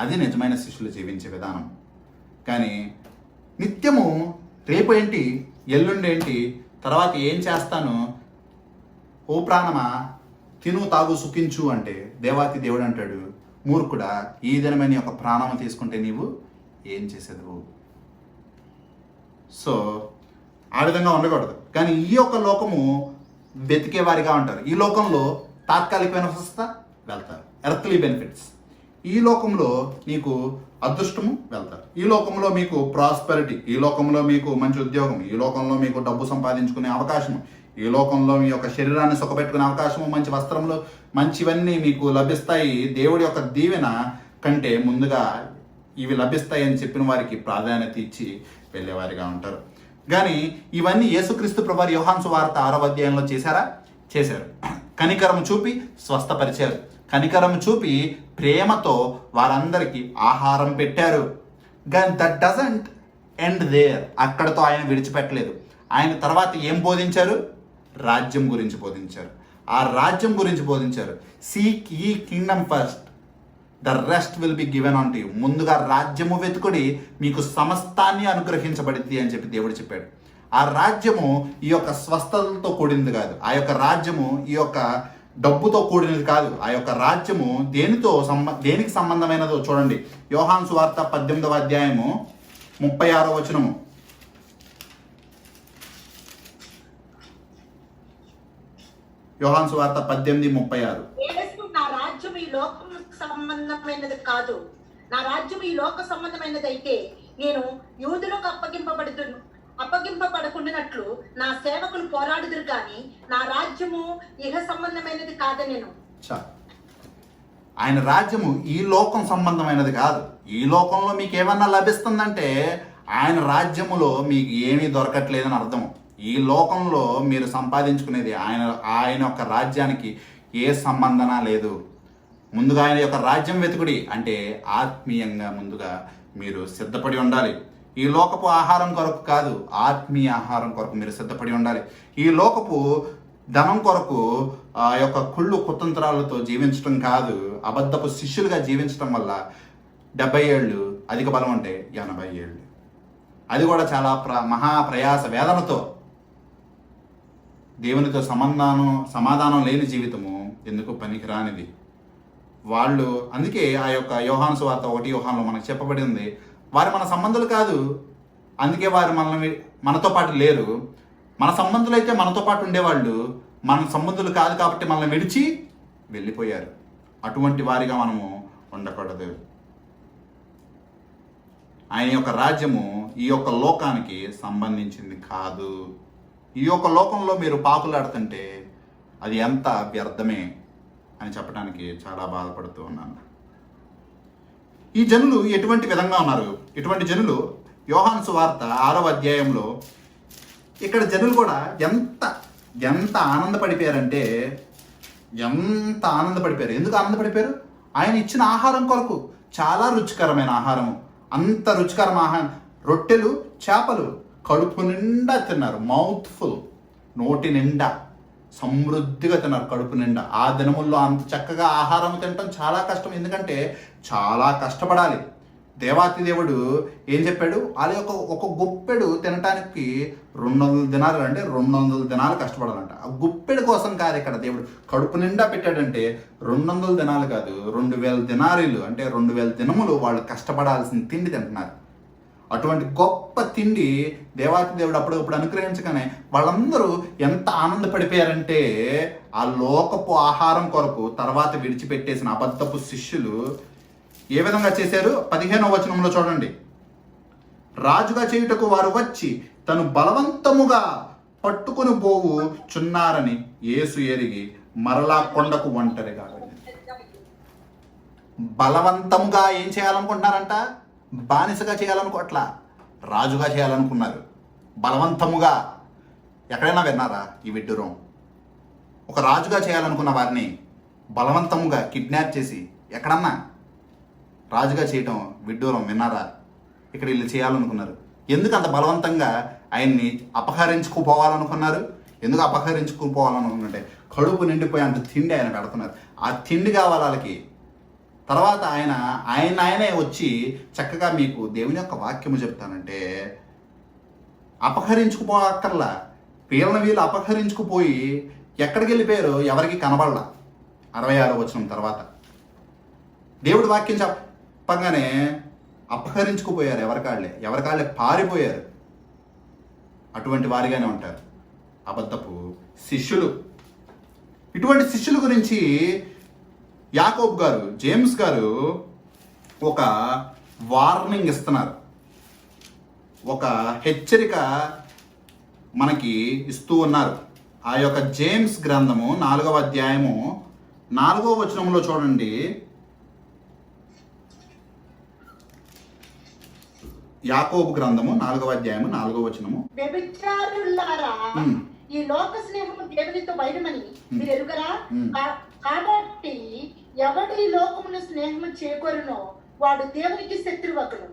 అది నిజమైన శిష్యులు జీవించే విధానం. కానీ నిత్యము రేపు ఏంటి, ఎల్లుండి ఏంటి, తర్వాత ఏం చేస్తాను, ఓ ప్రాణమా తిను తాగు సుఖించు అంటే దేవాతి దేవుడు అంటాడు, మూర్ఖుడా ఈ దినమైన యొక్క ప్రాణము తీసుకుంటే నీవు ఏం చేసేది? సో ఆ విధంగా ఉండకూడదు. కానీ ఈ యొక్క లోకము వెతికేవారిగా ఉంటారు. ఈ లోకంలో తాత్కాలికమైన స్వస్థత వెళ్తారు, ఎర్త్లీ బెనిఫిట్స్. ఈ లోకంలో నీకు అదృష్టము వెళ్తారు. ఈ లోకంలో మీకు ప్రాస్పెరిటీ, ఈ లోకంలో మీకు మంచి ఉద్యోగం, ఈ లోకంలో మీకు డబ్బు సంపాదించుకునే అవకాశము, ఈ లోకంలో మీ యొక్క శరీరాన్ని సుఖపెట్టుకునే అవకాశము, మంచి వస్త్రములు, మంచివన్నీ మీకు లభిస్తాయి. దేవుడి యొక్క దీవెన కంటే ముందుగా ఇవి లభిస్తాయి అని చెప్పిన వారికి ప్రాధాన్యత ఇచ్చి వెళ్ళేవారిగా ఉంటారు. కానీ ఇవన్నీ యేసుక్రీస్తు ప్రభువారు యోహాను సువార్త 6వ అధ్యాయంలో చేశారా? చేశారు. కనికరం చూపి స్వస్థపరిచారు. కనికరం చూపి ప్రేమతో వారందరికీ ఆహారం పెట్టారు. కానీ దట్ డజంట్ ఎండ్ దేర్. అక్కడతో ఆయన విడిచిపెట్టలేదు. ఆయన తర్వాత ఏం బోధించారు? రాజ్యం గురించి బోధించారు. ఆ రాజ్యం గురించి బోధించారు. సీక్ ఈ Kingdom first, the rest will be given on to you. ముందుగా రాజ్యము వెతుకుడి, మీకు సమస్తాన్ని అనుగ్రహించబడింది అని చెప్పి దేవుడు చెప్పాడు. ఆ రాజ్యము ఈ యొక్క స్వస్థతలతో కూడినది కాదు. ఆ యొక్క రాజ్యము ఈ యొక్క డబ్బుతో కూడినది కాదు. ఆ యొక్క రాజ్యము దేనికి సంబంధమైనదో చూడండి. యోహాను సువార్త 18వ అధ్యాయము 36వ వచనము. యోహాను సువార్త 18:36. నా రాజ్యం ఈ లోకం సంబంధమైనది కాదు. నా రాజ్యం ఈ లోక సంబంధమైనది అయితే నేను యూదులకు అప్పగింపబడకుండానట్లు నా సేవకులు పోరాడుదురు కానీ నా రాజ్యము ఇహ సంబంధమైనది కాదనేను. ఆయన రాజ్యము ఈ లోకం సంబంధమైనది కాదు. ఈ లోకంలో మీకు ఏమన్నా లభిస్తుందంటే ఆయన రాజ్యములో మీకు ఏమీ దొరకట్లేదని అర్థం. ఈ లోకంలో మీరు సంపాదించుకునేది ఆయన యొక్క రాజ్యానికి ఏ సంబంధన లేదు. ముందుగా ఆయన యొక్క రాజ్యం వెతుకుడి అంటే ఆత్మీయంగా ముందుగా మీరు సిద్ధపడి ఉండాలి. ఈ లోకపు ఆహారం కొరకు కాదు, ఆత్మీయ ఆహారం కొరకు మీరు సిద్ధపడి ఉండాలి. ఈ లోకపు ధనం కొరకు ఆ యొక్క కుళ్ళు కుతంత్రాలతో జీవించడం కాదు. అబద్ధపు శిష్యులుగా జీవించడం వల్ల 70 ఏళ్ళు అధిక బలం అంటే 80 ఏళ్ళు, అది కూడా చాలా మహాప్రయాస వేదనతో, దేవునితో సమాధానం లేని జీవితము ఎందుకు పనికిరానిది. వాళ్ళు అందుకే ఆ యొక్క యోహాను సువార్త 1 యోహానులో మనకు చెప్పబడింది, వారు మన సంబంధులు కాదు, అందుకే వారు మనతో పాటు లేరు. మన సంబంధులు అయితే మనతో పాటు ఉండేవాళ్ళు, మన సంబంధులు కాదు కాబట్టి మనల్ని విడిచి వెళ్ళిపోయారు. అటువంటి వారిగా మనము ఉండకూడదు. ఆయన యొక్క రాజ్యము ఈ యొక్క లోకానికి సంబంధించింది కాదు. ఈ యొక్క లోకంలో మీరు పాకులాడుతుంటే అది ఎంత వ్యర్థమే అని చెప్పడానికి చాలా బాధపడుతూ ఉన్నాను. ఈ జనులు ఎటువంటి విధంగా ఉన్నారు? ఇటువంటి జనులు యోహాను సువార్త 6వ అధ్యాయంలో ఇక్కడ జనులు కూడా ఎంత ఆనందపడిపోయారంటే ఎంత ఆనందపడిపోయారు. ఎందుకు ఆనందపడిపోయారు? ఆయన ఇచ్చిన ఆహారం కొరకు. చాలా రుచికరమైన ఆహారము, అంత రుచికరమైన ఆహారం, రొట్టెలు చేపలు కడుపు నిండా తిన్నారు. మౌత్ఫుల్, నోటి నిండా సమృద్ధిగా తిన్నారు, కడుపు నిండా. ఆ దినముల్లో అంత చక్కగా ఆహారం తినటం చాలా కష్టం, ఎందుకంటే చాలా కష్టపడాలి. దేవాతి దేవుడు ఏం చెప్పాడు? వాళ్ళ యొక్క ఒక గుప్పెడు తినటానికి 200 దినాలు అంటే 200 దినాలు కష్టపడాలంట. ఆ గుప్పెడు కోసం కాదు ఇక్కడ దేవుడు కడుపు నిండా పెట్టాడంటే 200 దినాలు కాదు, 2000 దినారీలు అంటే 2000 దినములు వాళ్ళు కష్టపడాల్సిన తిండి తింటున్నారు. అటువంటి గొప్ప తిండి దేవాతి దేవుడు అప్పుడప్పుడు అనుగ్రహించగానే వాళ్ళందరూ ఎంత ఆనందపడిపోయారంటే ఆ లోకపు ఆహారం కొరకు తర్వాత విడిచిపెట్టేసిన అబద్ధపు శిష్యులు ఏ విధంగా చేశారు? 15వ వచనంలో చూడండి. రాజుగా చేయుటకు వారు వచ్చి తను బలవంతముగా పట్టుకొని పోవు చున్నారని యేసు ఎరిగి మరలా కొండకు ఒంటరిగా వెళ్ళాడు. బలవంతంగా ఏం చేయాలనుకుంటున్నారంట? బానిసగా చేయాలనుకోవట్లా, రాజుగా చేయాలనుకున్నారు. బలవంతముగా. ఎక్కడైనా విన్నారా ఈ విడ్డూరం? ఒక రాజుగా చేయాలనుకున్న వారిని బలవంతముగా కిడ్నాప్ చేసి ఎక్కడన్నా రాజుగా చేయటం విడ్డూరం విన్నారా? ఇక్కడ వీళ్ళు చేయాలనుకున్నారు. ఎందుకు అంత బలవంతంగా ఆయన్ని అపహరించుకుపోవాలనుకున్నారు? ఎందుకు అపహరించుకుపోవాలనుకున్నట్టే కడుపు నిండిపోయి అంత తిండి ఆయన పెడుతున్నారు. ఆ తిండి కావాలి వాళ్ళకి. తర్వాత ఆయనే వచ్చి చక్కగా మీకు దేవుని యొక్క వాక్యము చెప్తానంటే అపహరించుకుపోక్కర్లా. వీళ్ళు అపహరించుకుపోయి ఎక్కడికి వెళ్ళిపోయారో ఎవరికి కనబడలా. 66వ వచనం తర్వాత దేవుడి వాక్యం చెప్పగానే అపహరించుకుపోయారు. ఎవరికాళ్ళే పారిపోయారు. అటువంటి వారిగానే ఉంటారు అబద్ధపు శిష్యులు. ఇటువంటి శిష్యుల గురించి యాకోబు గారు, జేమ్స్ గారు ఒక వార్నింగ్ ఇస్తున్నారు, ఒక హెచ్చరిక మనకి ఇస్తూ ఉన్నారు. ఆ యొక్క జేమ్స్ గ్రంథము 4వ అధ్యాయము 4వ వచనంలో చూడండి. యాకోబు గ్రంథము 4వ అధ్యాయము 4వ వచనము. వ్యభిచారులారా, ఈ లోక స్నేహము దేవునితో వైరమని మీరు ఎరుగరా? కాబట్టి ఎవడి లోకమును స్నేహము చేకొరునో వాడు దేవునికి శత్రువకును.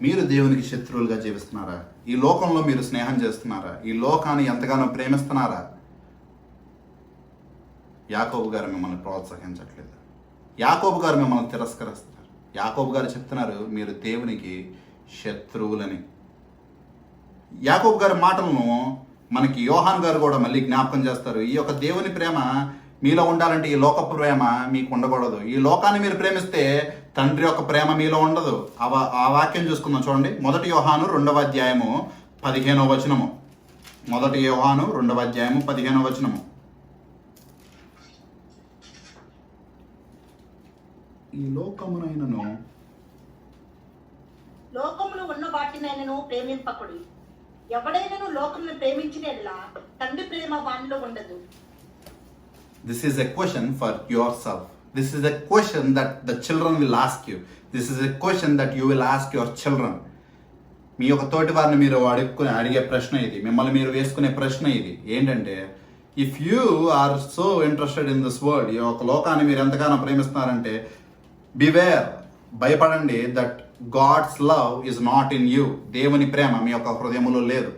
మీరు దేవునికి శత్రువులుగా జీవిస్తున్నారా? ఈ లోకంలో మీరు స్నేహం చేస్తున్నారా? ఈ లోకాన్ని ఎంతగానో ప్రేమిస్తున్నారా? యాకోబు గారు మిమ్మల్ని ప్రోత్సహించట్లేదు. యాకోబు గారు మిమ్మల్ని తిరస్కరిస్తున్నారు. యాకోబు గారు చెప్తున్నారు మీరు దేవునికి శత్రువులని. యాకోబు గారి మాటలను మనకి యోహాన్ గారు కూడా మళ్ళీ జ్ఞాపకం చేస్తారు. ఈ యొక్క దేవుని ప్రేమ మీలో ఉండాలంటే ఈ లోకపు ప్రేమ మీకు ఉండకూడదు. ఈ లోకాన్ని మీరు ప్రేమిస్తే తండ్రి యొక్క ప్రేమ మీలో ఉండదు. ఆ వాక్యం చూసుకుందాం చూడండి. 1 యోహాను 2వ అధ్యాయము 15వ వచనము. 1 యోహాను 2వ అధ్యాయము 15వ వచనము. ఈ లోకమునైనను లోకములో ఉన్న వాటినైనను ప్రేమింపకుడి. ఎవడైనను లోకమును ప్రేమించినట్లా తండ్రి ప్రేమ వానిలో ఉండదు. This is a question for yourself. This is a question that the children will ask you. This is a question that you will ask your children. మీ యొక్క తోటి వారిని మీరు అడిగే ప్రశ్న ఇది. మిమ్మల్ని మీరు వేసుకునే ప్రశ్న ఇది. ఏంటంటే if you are so interested in this world, ఈ యొక్క లోకాన్ని మీరు ఎంతగానో ప్రేమిస్తున్నారంటే బివేర్, భయపడండి. That God's love is not in you. దేవుని ప్రేమ మీ యొక్క హృదయములో లేదు.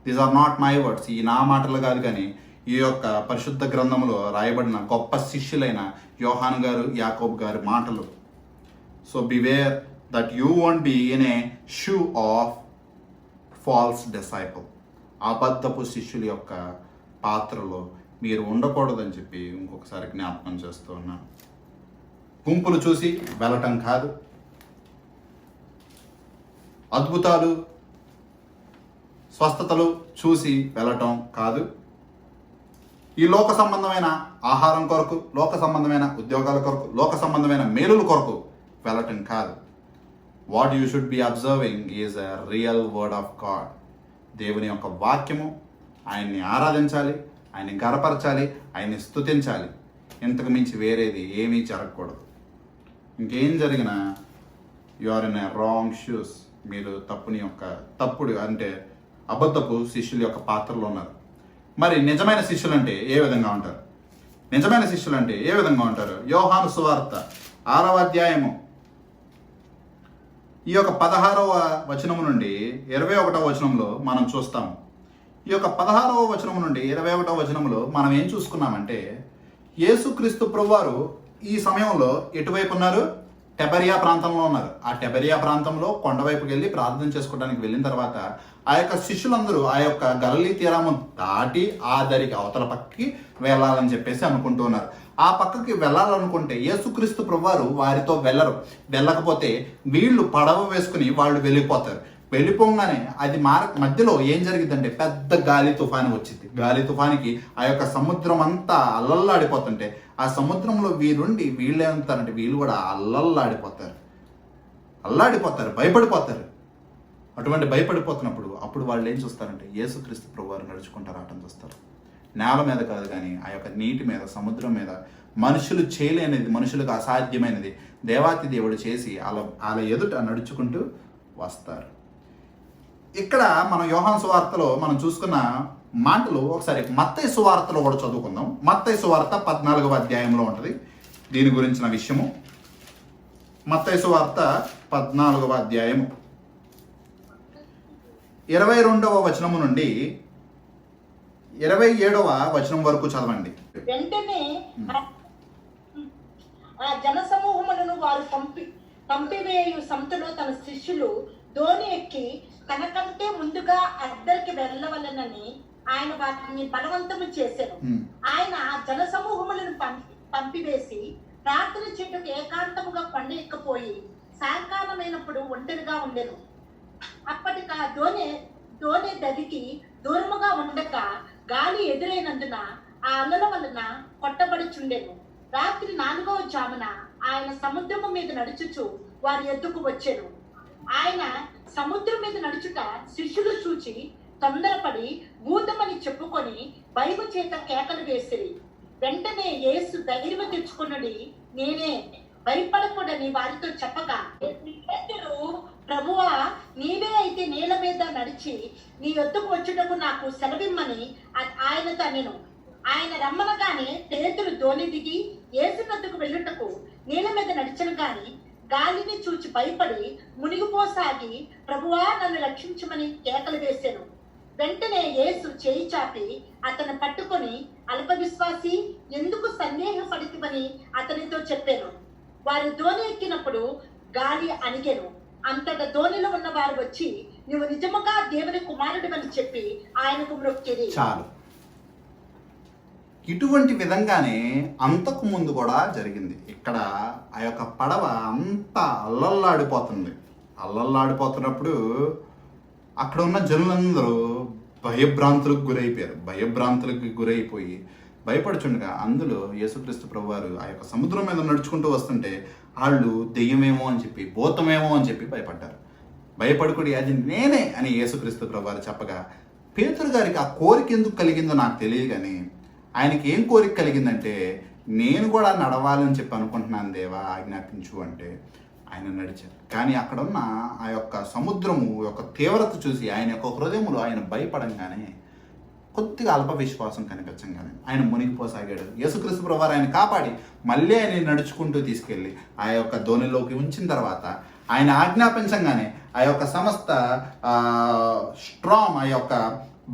These are not my words. ఈ నా మాటలు కాదు, కానీ ఈ యొక్క పరిశుద్ధ గ్రంథంలో రాయబడిన గొప్ప శిష్యులైన యోహాన్ గారు, యాకోబు గారి మాటలు. So beware that you won't be in a shoe of false disciple. అబద్ధపు శిష్యుల యొక్క పాత్రలో మీరు ఉండకూడదని చెప్పి ఇంకొకసారి జ్ఞాపకం చేస్తూ ఉన్నాను. గుంపులు చూసి వెళ్ళటం కాదు, అద్భుతాలు స్వస్థతలు చూసి వెళ్ళటం కాదు, ఈ లోక సంబంధమైన ఆహారం కొరకు, లోక సంబంధమైన ఉద్యోగాల కొరకు, లోక సంబంధమైన మేలుల కొరకు వెళ్ళటం కాదు. What you should be observing is a real word of God. దేవుని యొక్క వాక్యము. ఆయన్ని ఆరాధించాలి, ఆయన్ని గర్వపరచాలి, ఆయన్ని స్తుతించాలి. ఇంతకు మించి వేరేది ఏమీ జరగకూడదు. ఇంకేం జరిగినా you are in a wrong shoes. మీరు తప్పుడు అంటే అబద్ధపు శిష్యుల యొక్క పాత్రలో ఉన్నారు. మరి నిజమైన శిష్యులు అంటే ఏ విధంగా ఉంటారు? నిజమైన శిష్యులు అంటే ఏ విధంగా ఉంటారు? యోహాను సువార్త 6వ అధ్యాయము ఈ యొక్క 16వ వచనము నుండి 21వ వచనంలో మనం చూస్తాము. ఈ యొక్క 16వ వచనము నుండి 21వ వచనంలో మనం ఏం చూసుకున్నామంటే యేసుక్రీస్తు ప్రభువారు ఈ సమయంలో ఎటువైపు ఉన్నారు? టెబరియా ప్రాంతంలో ఉన్నారు. ఆ టెబరియా ప్రాంతంలో కొండవైపుకి వెళ్ళి ప్రార్థన చేసుకోవడానికి వెళ్ళిన తర్వాత ఆ యొక్క శిష్యులందరూ ఆ యొక్క గలిలీ తీరము దాటి ఆ దరికి అవతల పక్కకి వెళ్ళాలని చెప్పేసి అనుకుంటూ ఉన్నారు. ఆ పక్కకి వెళ్ళాలనుకుంటే యేసుక్రీస్తు ప్రభువారు వారితో వెళ్ళకపోతే వీళ్ళు పడవ వేసుకుని వాళ్ళు వెళ్ళిపోతారు. వెళ్ళిపోగానే అది మధ్యలో ఏం జరిగిందంటే పెద్ద గాలి తుఫాను వచ్చింది. గాలి తుఫానికి ఆ యొక్క సముద్రం అంతా అల్లల్లాడిపోతుంటే ఆ సముద్రంలో వీరుండి వీళ్ళు ఏమంటారంటే వీళ్ళు కూడా అల్లల్లాడిపోతారు, భయపడిపోతారు. అటువంటి భయపడిపోతున్నప్పుడు అప్పుడు వాళ్ళు ఏం చూస్తారంటే యేసుక్రీస్తు ప్రభువారు నడుచుకుంటూ రావటం చూస్తారు. నేల మీద కాదు కానీ ఆ యొక్క నీటి మీద, సముద్రం మీద మనుషులు చేయలేనిది, మనుషులకు అసాధ్యమైనది దేవాతి దేవుడు చేసి వాళ్ళ ఎదుట నడుచుకుంటూ వస్తారు. ఇక్కడ మనం యోహాను సువార్తలో మనం చూసుకున్న మాటలు ఒకసారి మత్తయి సువార్తలో కూడా చదువుకుందాం. మత్తయి సువార్త 14వ అధ్యాయంలో ఉంటుంది దీని గురించిన విషయము. మత్తయి సువార్త 14వ అధ్యాయము 22వ వచనము నుండి 27వ వచనం వరకు చదవండి. వెంటనే ఆ జన సమూహములను వారు పంపివేయు సంతలో తన శిష్యులు ధోని ఎక్కి తనకంటే ముందుగా అద్దరికి వెళ్ళవలనని ఆయన వాటిని బలవంతము చేశారు. ఆయన జన సమూహములను పంపివేసి ప్రార్థన చెట్టుకు ఏకాంతముగా కొండ ఎక్కిపోయి సాయంకాలమైనప్పుడు ఒంటరిగా ఉండెను. అప్పటికి ఆ దోణి దదికి దూరముగా ఉండక గాలి ఎదురైనందున ఆ అలల వలన కొట్టబడుచుండెను. రాత్రి 4వ జామున ఆయన సముద్రము మీద నడుచుచు వారి ఎద్దుకు వచ్చెను. ఆయన సముద్రం మీద నడుచుట శిష్యులు చూచి తొందరపడి భూతమని చెప్పుకొని భయము చేత కేకలు వేసిరి. వెంటనే యేసు ధైర్యం తెచ్చుకొనుడి, నేనే, భయపడకూడని వారితో చెప్పగా, పేతురు, ప్రభువా, నీవే అయితే నీళ్ళ మీద నడిచి నీ యొద్దకు వచ్చుటకు నాకు సెలవిమ్మని ఆయనతో అనెను. ఆయన రమ్మనగానే పేతురు ధోని దిగి యేసు వద్దకు వెళ్ళుటకు నీళ్ళ మీద నడిచను గాని గాలిని చూచి భయపడి మునిగిపోసాగి, ప్రభువా, నన్ను రక్షించమని కేకలు వేశాను. వెంటనే యేసు చేయి చాపి అతను పట్టుకొని, అల్ప విశ్వాసి, ఎందుకు సందేహపడితివని అతనితో చెప్పాను. వారు ధోని ఎక్కినప్పుడు గాలి అణిగెను. అంతటా ధోనిలో ఉన్న వారు వచ్చి, నువ్వు నిజముగా దేవుని కుమారుడివని చెప్పి ఆయనకు మ్రొక్కిరి. చాలు. ఇటువంటి విధంగానే అంతకు ముందు కూడా జరిగింది. ఇక్కడ ఆ యొక్క పడవ అంతా అల్లల్లాడిపోతున్నప్పుడు అక్కడ ఉన్న జనులందరూ భయభ్రాంతులకు గురైపోయి భయపడుచుండగా అందులో యేసుక్రీస్తు ప్రభువారు ఆ యొక్క సముద్రం మీద నడుచుకుంటూ వస్తుంటే వాళ్ళు దెయ్యమేమో అని చెప్పి, భూతమేమో అని చెప్పి భయపడుకుడి, అది నేనే అని యేసుక్రీస్తు ప్రభువారు చెప్పగా, పేతురు గారికి ఆ కోరిక ఎందుకు కలిగిందో నాకు తెలియదు కానీ ఆయనకి ఏం కోరిక కలిగిందంటే, నేను కూడా నడవాలని చెప్పి అనుకుంటున్నాను దేవా, ఆజ్ఞాపించు అంటే ఆయన నడిచారు. కానీ అక్కడున్న ఆ యొక్క సముద్రము యొక్క తీవ్రత చూసి ఆయన యొక్క హృదయములో ఆయన భయపడంగానే, కొద్దిగా అల్ప విశ్వాసం కనిపించంగానే ఆయన మునిగిపోసాగాడు. యేసుక్రీస్తు ప్రభువారు ఆయన కాపాడి మళ్ళీ ఆయన నడుచుకుంటూ తీసుకెళ్ళి ఆ యొక్క ధోనిలోకి ఉంచిన తర్వాత ఆయన ఆజ్ఞాపించంగానే ఆ యొక్క సమస్త స్ట్రాంగ్, ఆ యొక్క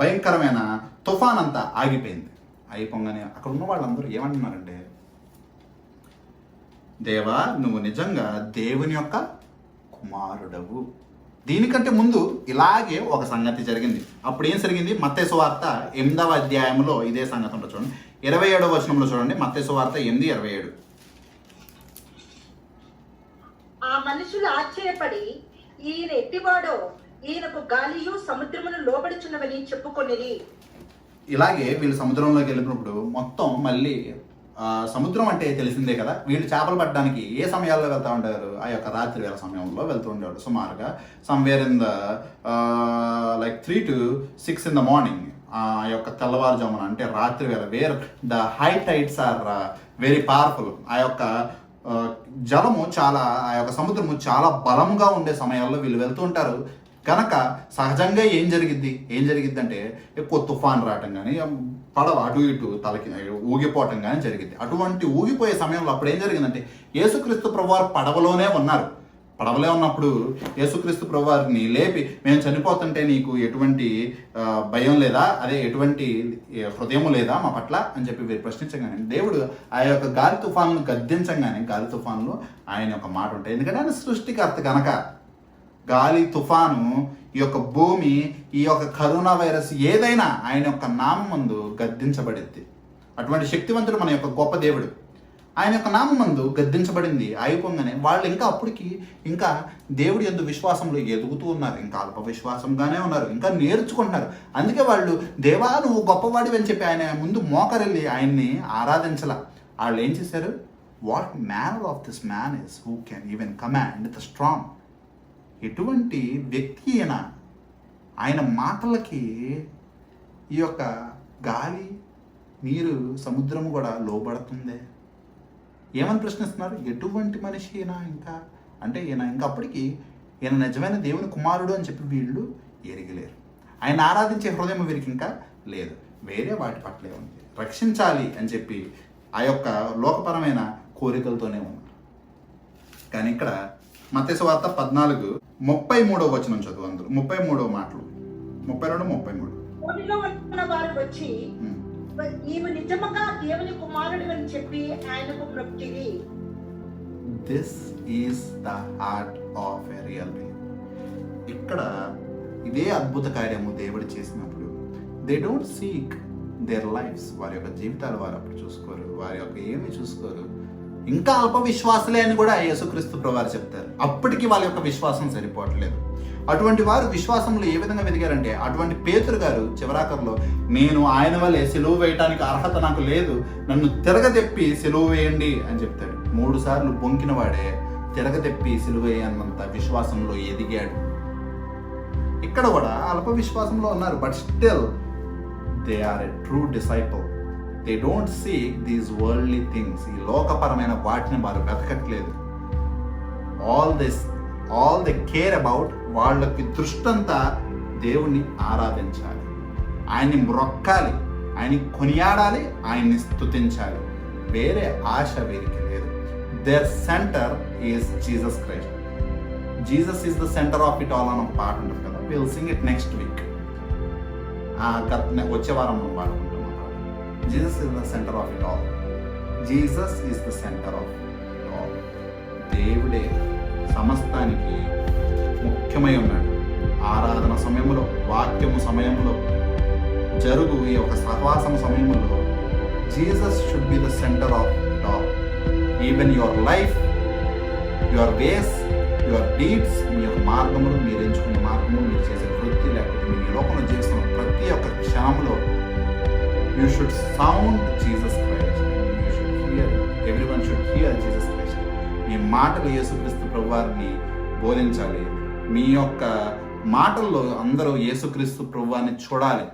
భయంకరమైన తుఫాన్ అంతా ఆగిపోయింది. అయిపోగానే అక్కడ ఉన్న వాళ్ళందరూ ఏమంటున్నారంటే, దేవా, నువ్వు నిజంగా దేవుని యొక్క కుమారుడవు. దీనికంటే ముందు ఇలాగే ఒక సంగతి జరిగింది. అప్పుడు ఏం జరిగింది? మత్తయి సువార్త 8వ అధ్యాయంలో ఇదే సంగతి ఉంటుంది చూడండి. 27వ వచనంలో చూడండి. మత్తయి సువార్త 8:27. ఆ మనుషులు ఆశ్చర్యపడి, ఈయన ఎట్టివాడో, ఈయనకు గాలియు సముద్రమును లోబడుచున్నవని చెప్పుకొనిరి. ఇలాగే వీళ్ళు సముద్రంలోకి వెళ్ళినప్పుడు మొత్తం మళ్ళీ సముద్రం అంటే తెలిసిందే కదా, వీళ్ళు చేపలు పట్టడానికి ఏ సమయాల్లో వెళ్తూ ఉంటారు? ఆ యొక్క రాత్రి వేళ సమయంలో వెళ్తూ ఉండేవాడు. సుమారుగా somewhere in the 3 to 6 in the morning, ఆ యొక్క తెల్లవారుజామున అంటే రాత్రి వేళ, where the high tides are very powerful. ఆ యొక్క జలము చాలా, ఆ యొక్క సముద్రము చాలా బలంగా ఉండే సమయాల్లో వీళ్ళు వెళ్తూ ఉంటారు. కనుక సహజంగా ఏం జరిగిద్ది అంటే ఎక్కువ తుఫాన్ రావటం కానీ, పడవ అటు ఇటు తలకి ఊగిపోవటం కానీ జరిగింది. అటువంటి ఊగిపోయే సమయంలో అప్పుడు ఏం జరిగిందంటే, యేసుక్రీస్తు ప్రభువారు పడవలోనే ఉన్నప్పుడు యేసుక్రీస్తు ప్రభువారిని లేపి, మేము చనిపోతుంటే నీకు ఎటువంటి భయం లేదా, అదే ఎటువంటి హృదయం లేదా మా పట్ల అని చెప్పి వీరు ప్రశ్నించగానే, దేవుడు ఆ యొక్క గాలి తుఫాన్ను గద్దించగానే గాలి తుఫాన్లో ఆయన ఒక మాట ఉంటాయి. ఎందుకంటే ఆయన సృష్టికర్త కనుక. గాలి తుఫాను, ఈ యొక్క భూమి, ఈ యొక్క కరోనా వైరస్ ఏదైనా ఆయన యొక్క నామం ముందు గద్దించబడిద్ది. అటువంటి శక్తివంతుడు మన యొక్క గొప్ప దేవుడు. ఆయన యొక్క నామందు గద్దించబడింది అయిపోగానే వాళ్ళు ఇంకా అప్పటికి ఇంకా దేవుడి యందు విశ్వాసంలో ఎదుగుతూ ఉన్నారు, ఇంకా అల్ప విశ్వాసంగానే ఉన్నారు, ఇంకా నేర్చుకుంటున్నారు. అందుకే వాళ్ళు దేవా నువ్వు గొప్పవాడివి అని చెప్పి ఆయన ముందు మోకరెళ్ళి ఆయన్ని ఆరాధించాల. వాళ్ళు ఏం చేశారు? What manner of this man is who can even command the strong. ఎటువంటి వ్యక్తి అయినా ఆయన మాటలకి ఈ యొక్క గాలి నీరు సముద్రము కూడా లోబడుతుందే. ఏమని ప్రశ్నిస్తున్నారు? ఎటువంటి మనిషి అయినా ఇంకా అంటే ఈయన ఇంకా అప్పటికి ఈయన నిజమైన దేవుని కుమారుడు అని చెప్పి వీళ్ళు ఎరగలేరు. ఆయన ఆరాధించే హృదయం వీరికి ఇంకా లేదు, వేరే వాటి పట్లే ఉంది. రక్షించాలి అని చెప్పి ఆ యొక్క లోకపరమైన కోరికలతోనే ఉన్నారు. కానీ ఇక్కడ మత్తయి సువార్త 14:33 వచనం చదువు. అందరూ 33 మాటలు, 32, 33. ఊరిలో ఉన్న వారు వచ్చి నీవు నిజముగా దేవుని కుమారుడు అని చెప్పి ఆయనకు మొక్కిరి. This is the heart of a real believer. ఇక్కడ ఇదే అద్భుత కార్యము దేవుడు చేసినప్పుడు they don't seek their lives. వారి యొక్క జీవితాలు వారు అప్పుడు చూసుకోరు, వారి యొక్క ఏమి చూసుకోరు. ఇంకా అల్ప విశ్వాసులే అని కూడా యేసుక్రీస్తు ప్రభువారు చెప్తారు. అప్పటికి వాళ్ళ యొక్క విశ్వాసం సరిపోవట్లేదు. అటువంటి వారు విశ్వాసంలో ఏ విధంగా వెదిగారంటే, అటువంటి పేతురు గారు చివరాకర్లో నేను ఆయన వల్లే సిలువ వేయటానికి అర్హత నాకు లేదు, నన్ను తిరగదెప్పి సిలువ వేయండి అని చెప్తాడు. 3 సార్లు బొంకిన వాడే తిరగదెప్పి సిలువ వేయన్నంత విశ్వాసంలో ఎదిగాడు. ఇక్కడ కూడా అల్ప విశ్వాసంలో ఉన్నారు, but still they are a true disciple. They don't seek these worldly things. ఈ లోకపరమైన వాటిని వారు వెతకట్లేదు. ఆల్ దే కేర్ అబౌట్, వాళ్ళకి దృష్టంతా దేవుణ్ణి ఆరాధించాలి, ఆయన్ని మ్రొక్కాలి, ఆయన్ని కొనియాడాలి, ఆయన్ని స్తుతించాలి. వేరే ఆశ వీరికి లేదు. Their centre is Jesus Christ. Jesus is the centre of it all అని ఒక పాట ఉంటుంది కదా, will sing it next week. వచ్చే వారం మనం పాడుకుంటాం ఆ పాట. Jesus is the centre of it all. Jesus is the centre of it all. దేవుడే సమస్తానికి ముఖ్యమై ఉన్నాడు. ఆరాధన సమయంలో, వాక్యము సమయంలో, జరుగు ఈ యొక్క సహవాసం సమయంలో Jesus should be the centre of it all. Even your life, your ways, your deeds, మీ యొక్క మార్గములు, మీరు ఎంచుకునే మార్గము, మీరు చేసే వృత్తి, లేకపోతే మీ లోకంలో చేస్తున్న ప్రతి ఒక్క క్షణంలో you should sound Jesus Christ. You should hear, everyone should hear Jesus Christ. మీ మాటలు యేసుక్రీస్తు ప్రభువారిని బోధించాలి. మీ యొక్క మాటల్లో అందరూ యేసుక్రీస్తు ప్రభువారిని చూడాలి.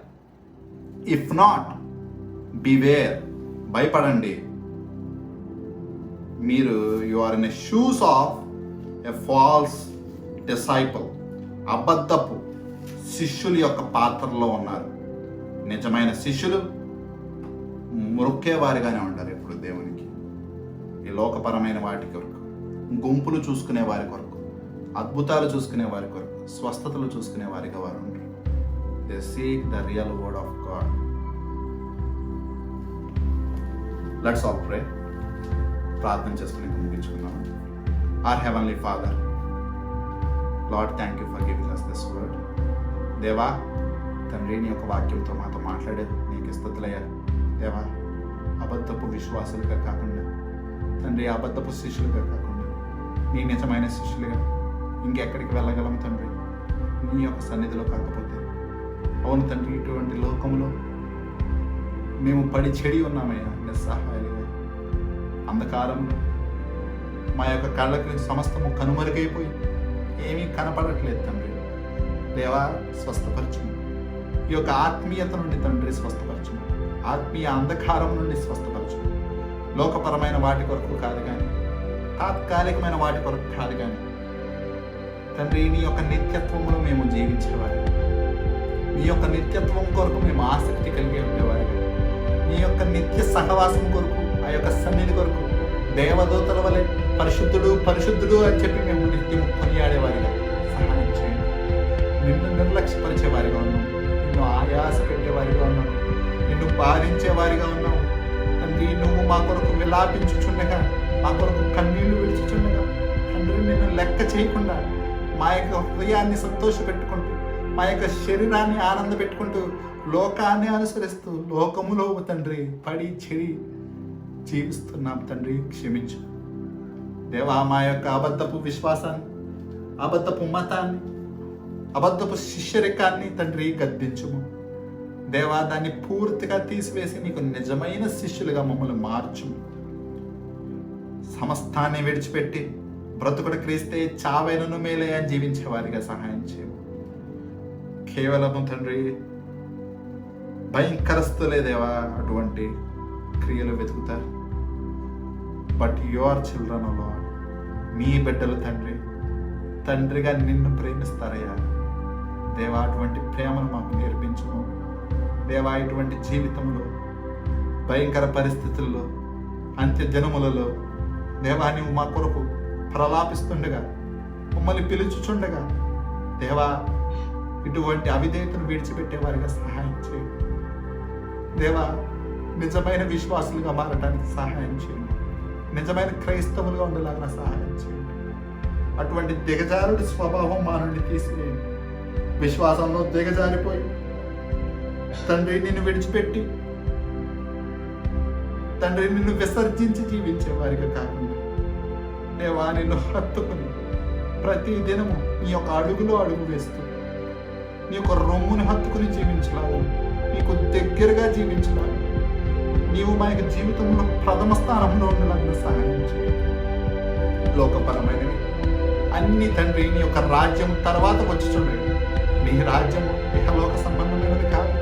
ఇఫ్ నాట్, బివేర్, భయపడండి. మీరు you are in a shoes of a false disciple. అబద్ధపు శిష్యుల యొక్క పాత్రలో ఉన్నారు. నిజమైన శిష్యులు మొక్కేవారిగానే ఉంటారు ఎప్పుడు దేవునికి. ఈ లోకపరమైన వాటి కొరకు, గుంపులు చూసుకునే వారి కొరకు, అద్భుతాలు చూసుకునే వారి కొరకు, స్వస్థతలు చూసుకునే వారిగా వారు ఉంటారు. They seek the real word of God. Let's all ప్రే. ప్రార్థన చేసుకుని ముగించుకుందాం. Our Heavenly Father, Lord, thank you for giving us this word. దేవా తండ్రి, నీ యొక్క వాక్యంతో మాతో మాట్లాడేది నీకు స్తుతులయ్యా. దేవా అబద్ధపు విశ్వాసులుగా కాకుండా తండ్రి, అబద్ధపు శిష్యులుగా కాకుండా నీ నిజమైన శిష్యులుగా ఇంకెక్కడికి వెళ్ళగలం తండ్రి, నీ యొక్క సన్నిధిలో కాకపోతే. అవును తండ్రి, ఇటువంటి లోకంలో మేము పడి చెడి ఉన్నామయ్యా, నిస్సహాయాలుగా. అంధకారంలో మా యొక్క కళ్ళకి సమస్తము కనుమరుగైపోయి ఏమీ కనపడట్లేదు తండ్రి. దేవా స్వస్థపరచుము. ఈ యొక్క ఆత్మీయత నుండి తండ్రి స్వస్థపరచుము. ఆత్మీయ అంధకారం నుండి స్వస్థపరచుము. లోకపరమైన వాటి కొరకు కాదు కానీ, తాత్కాలికమైన వాటి కొరకు కాదు కానీ తండ్రి, నీ యొక్క నిత్యత్వంలో మేము జీవించేవారు, నీ యొక్క నిత్యత్వం కొరకు మేము ఆసక్తి కలిగి ఉండేవారు, నీ యొక్క నిత్య సహవాసం కొరకు, ఆ యొక్క సన్నిధి కొరకు దేవదూతల వలె పరిశుద్ధుడు పరిశుద్ధుడు అని చెప్పి మేము నిత్యము కొనియాడేవారిగా సహాయం చేయండి. నిన్ను నిర్లక్ష్యపరిచేవారిగా ఉన్నాం, నిన్ను ఆయాస పెట్టేవారిగా ఉన్నాం, నిన్ను బాధించేవారిగా ఉన్నాం తండ్రి. నువ్వు మా కొరకు విలాపించుచుండగా, మా కొరకు కన్నీళ్లు విడిచుచుండగా తండ్రి, నిన్ను లెక్క చేయకుండా మా యొక్క హృదయాన్ని సంతోషపెట్టుకుంటూ, మా యొక్క శరీరాన్ని ఆనంద పెట్టుకుంటూ, లోకాన్ని అనుసరిస్తూ, లోకములో తండ్రి పడి చెడి జీవిస్తున్నాం తండ్రి, క్షమించు దేవా. మా యొక్క అబద్ధపు విశ్వాసాన్ని, అబద్ధపు మతాన్ని, అబద్ధపు శిష్యరికాన్ని తండ్రి గద్దించుము దేవా. దాన్ని పూర్తిగా తీసివేసి నీకు నిజమైన శిష్యులుగా మమ్మల్ని మార్చుము. సమస్తాన్ని విడిచిపెట్టి బ్రతుకుడు క్రీస్తే చావైనను మేలే అని జీవించే వారిగా సహాయం చేయము. కేవలము తండ్రి భయంకరస్తులే దేవా అటువంటి క్రియలు వెతుకుతారు. బట్ యువర్ చిల్డ్రన్ లార్డ్, మీ బిడ్డలు తండ్రి, తండ్రిగా నిన్ను ప్రేమిస్తారయ్యా దేవా. అటువంటి ప్రేమను మాకు నేర్పించుము దేవా. ఇటువంటి జీవితంలో, భయంకర పరిస్థితుల్లో, అంత్య దినములలో దేవా నీవు మా కొరకు ప్రలాపిస్తుండగా, మమ్మల్ని పిలుచుచుండగా దేవా ఇటువంటి అవిధేయతను విడిచిపెట్టే వారిగా సహాయం చేయండి దేవా. నిజమైన విశ్వాసులుగా మారటానికి సహాయం చేయండి. నిజమైన క్రైస్తవులుగా ఉండేలాగా సహాయం చేయండి. అటువంటి దిగజారుడి స్వభావం మా నుండి తీసివేయండి. విశ్వాసంలో దిగజారిపోయి తండ్రి నిన్ను విడిచిపెట్టి తండ్రి నిన్ను విసర్జించి జీవించే వారిగా కాకుండా దేవా నిన్ను హత్తుకుని ప్రతి దినము నీ యొక్క అడుగులో అడుగు వేస్తూ నీ యొక్క రొమ్ముని హత్తుకుని జీవించలావు, నీకు దగ్గరగా జీవించలావు, నీవు మా యొక్క జీవితంలో ప్రథమ స్థానంలో ఉండేలాగా సహాయం చేయండి. లోకపరమైనవి అన్ని తండ్రి నీ యొక్క రాజ్యం తర్వాత వచ్చి చూడండి. నీ రాజ్యం ఇహలోక సంబంధమైనది కాదు,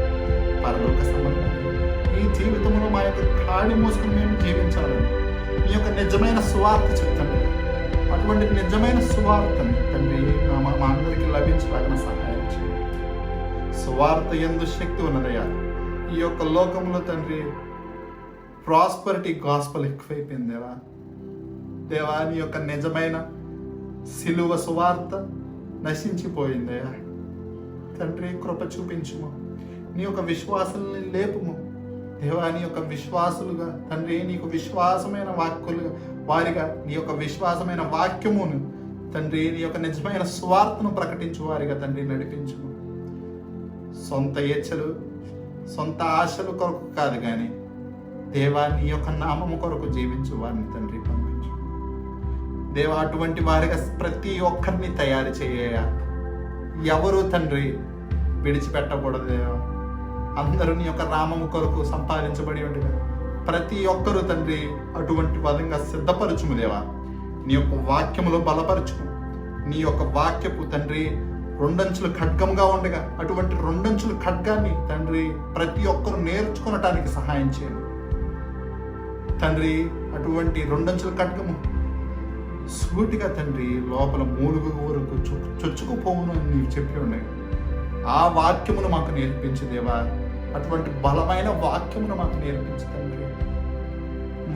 పరలోక సంబంధమైనది. ఈ జీవితంలో మా యొక్క కాడి మోసుకుని మేము జీవించాలని నీ యొక్క నిజమైన సువార్త చెప్తాను. అటువంటి నిజమైన సువార్తని తండ్రి మా అందరికీ లభించలాగిన సహాయం చేయండి. సువార్త యందు శక్తి ఉన్నదయ్యా. ఈ యొక్క లోకంలో తండ్రి ప్రాస్పరిటీ గాస్పల్ ఎక్కువైపోయింది దేవా. దేవా నీ యొక్క నిజమైన సిలువ సువార్త నశించిపోయిందయ్యా తండ్రి. కృప చూపించుము. నీ యొక్క విశ్వాసాలని లేపుము దేవా. నీ యొక్క విశ్వాసులుగా తండ్రి, నీకు విశ్వాసమైన వాక్యులుగా వారిగా నీ యొక్క విశ్వాసమైన వాక్యమును తండ్రి, నీ యొక్క నిజమైన స్వార్థను ప్రకటించు వారిగా తండ్రి నడిపించుము. సొంత ఇచ్చలు, సొంత ఆశలు కొరకు కాదు కానీ దేవా నీ యొక్క నామము కొరకు జీవించు వారిని తండ్రి పంపించు దేవా. అటువంటి వారిగా ప్రతి ఒక్కరిని తయారు చేయ, ఎవరు తండ్రి విడిచిపెట్టకూడదు దేవా. అందరూ నీ యొక్క నామము కొరకు సంపాదించబడి ఉండగా ప్రతి ఒక్కరూ తండ్రి అటువంటి విధంగా సిద్ధపరచుము దేవా. నీ యొక్క వాక్యములో బలపరచుము. నీ యొక్క వాక్యపు తండ్రి రెండంచుల ఖడ్గంగా ఉండగా అటువంటి రెండంచుల ఖడ్గాన్ని తండ్రి ప్రతి ఒక్కరు నేర్చుకునటానికి సహాయం చేయండి తండ్రి. అటువంటి రెండంచుల ఖడ్గము సూటిగా తండ్రి లోపల మూలుగు వరకు చొచ్చుకుపోవును అని నీవు చెప్పి ఉన్నాయి. ఆ వాక్యమును మాకు నేర్పించు దేవా. అటువంటి బలమైన వాక్యమును మాకు నేర్పించు తండ్రి.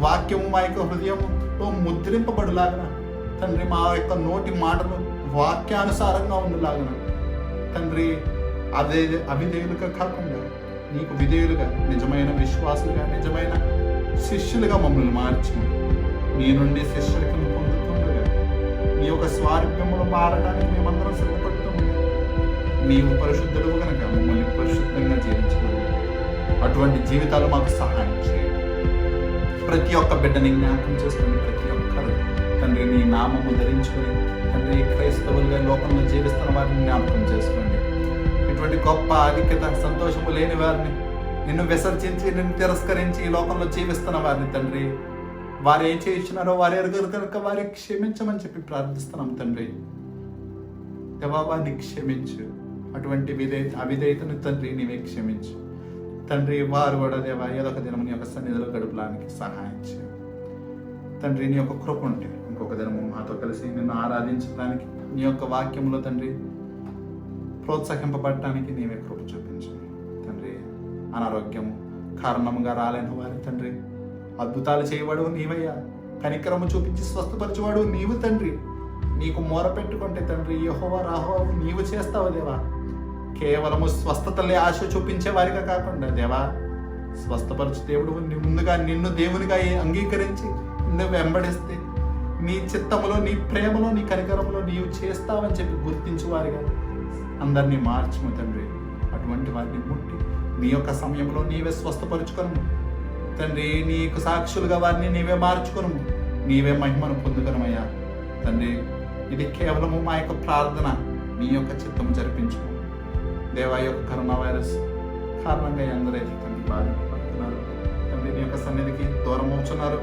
వాక్యము మా యొక్క హృదయంలో ముద్రింపబడులాగన తండ్రి, మా యొక్క నోటి మాటలు వాక్యానుసారంగా ఉండలాగన తండ్రి. అవిధేయులుగా కాకుండా నీకు విధేయులుగా, నిజమైన విశ్వాసులుగా, నిజమైన శిష్యులుగా మమ్మల్ని మార్చి నీ నుండి శిష్యులకు పొందుతుండగా నీ యొక్క స్వారూప్యములు మారడానికి మేమందరం సిద్ధపడుతుండగా నీవు పరిశుద్ధుడు కనుక మమ్మల్ని పరిశుద్ధంగా జీవించమని అటువంటి జీవితాలు మాకు సహాయం చేయండి. ప్రతి ఒక్క బిడ్డని జ్ఞాపకం చేసుకుని ప్రతి ఒక్కరు తండ్రి నీ నామము ధరించుకొని తండ్రి క్రైస్తవులుగా లోకంలో జీవిస్తున్న వారిని జ్ఞాపకం చేసుకోండి. ఇటువంటి గొప్ప ఆధిక్యత, సంతోషము లేని వారిని, నిన్ను విసర్జించి నిన్ను తిరస్కరించి ఈ లోకంలో జీవిస్తున్న వారిని తండ్రి, వారు ఏం చేయించినారో వారి ఎరుగరు కనుక వారికి క్షమించమని చెప్పి ప్రార్థిస్తున్నాం తండ్రి. దేవా వారిని క్షమించు. అటువంటి అవిధేయతను తండ్రి నీవే క్షమించు తండ్రి. వారు కూడా దేవా ఏదో ఒక దినం నీ యొక్క సన్నిధిలో గడుపులానికి సహాయం చేయి తండ్రి. నీ యొక్క కృప ఉంటే ఇంకొక దినము మాతో కలిసి నిన్ను ఆరాధించడానికి, నీ యొక్క వాక్యంలో తండ్రి ప్రోత్సహింపబడటానికి నీవే కృప చూపించు తండ్రి. అనారోగ్యము కారణముగా రాలేని వారి తండ్రి, అద్భుతాలు చేయవాడు నీవయ్యా. కనికరము చూపించి స్వస్థపరచువాడు నీవు తండ్రి. నీకు మొర పెట్టుకుంటే తండ్రి యెహోవా రాహోవా నీవు చేస్తావు దేవా. కేవలము స్వస్థతలే ఆశ చూపించే వారిగా కాకుండా దేవా, స్వస్థపరచు దేవుడు ముందుగా నిన్ను దేవునిగా అంగీకరించి నిన్ను వెంబడిస్తే నీ చిత్తములో, నీ ప్రేమలో, నీ కనికరంలో నీవు చేస్తావని చెప్పి గుర్తించు వారిగా అందరినీ మార్చుము తండ్రి. అటువంటి వారిని ముట్టి నీ యొక్క సమయంలో నీవే స్వస్థపరుచుకొను తండ్రి నీకు సాక్షులుగా వారిని నీవే మార్చుకును, నీవే మహిమను పొందుకునమయ్యా. తండ్రి ఇది కేవలము మా యొక్క ప్రార్థన, నీ యొక్క చిత్తము జరిపించు దేవా. యొక్క కరోనా వైరస్ కారణంగా అందరైతే తండ్రి బాధపడుతున్నారు తండ్రి, నీ యొక్క సన్నిధికి దూరం అవుతున్నారు.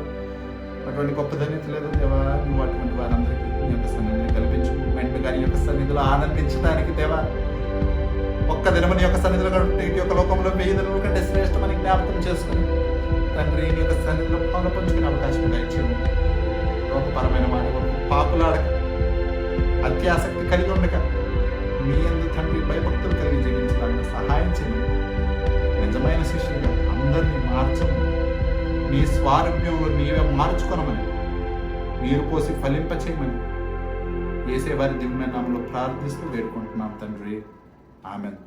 అటువంటి గొప్ప ధన్యత లేదు దేవా. నువ్వు అటువంటి వారందరికీ నీ యొక్క సన్నిధిని కల్పించు. వెంటగా నీ యొక్క సన్నిధిలో ఆనందించడానికి దేవా, ఒక్క దినము నీ యొక్క సన్నిధిలో గడిపే ఈ యొక్క లోకంలో 1000 దినముల కంటే శ్రేష్టమని జ్ఞాపకం చేసుకుని తండ్రి నీ యొక్క సన్నిధిలో పాలు పంచుకునే అవకాశం దయచేయము. లోకపరమైన మాట వరకు పాపులాడక, అత్యాసక్తి కలిగి ఉండక, నీ యందు తండ్రి భయభక్తులు కలిగి జీవించడానికి సహాయం చేయమని, నిజమైన శిష్యులుగా అందరినీ మార్చమని, నీ స్వారూప్యంలో నీవే మార్చుకొనమని, నీరు పోసి ఫలింపచేయమని యేసే వారి దివ్యమైన నామములో ప్రార్థిస్తూ వేడుకుంటున్నాం తండ్రి. ఆమెన్.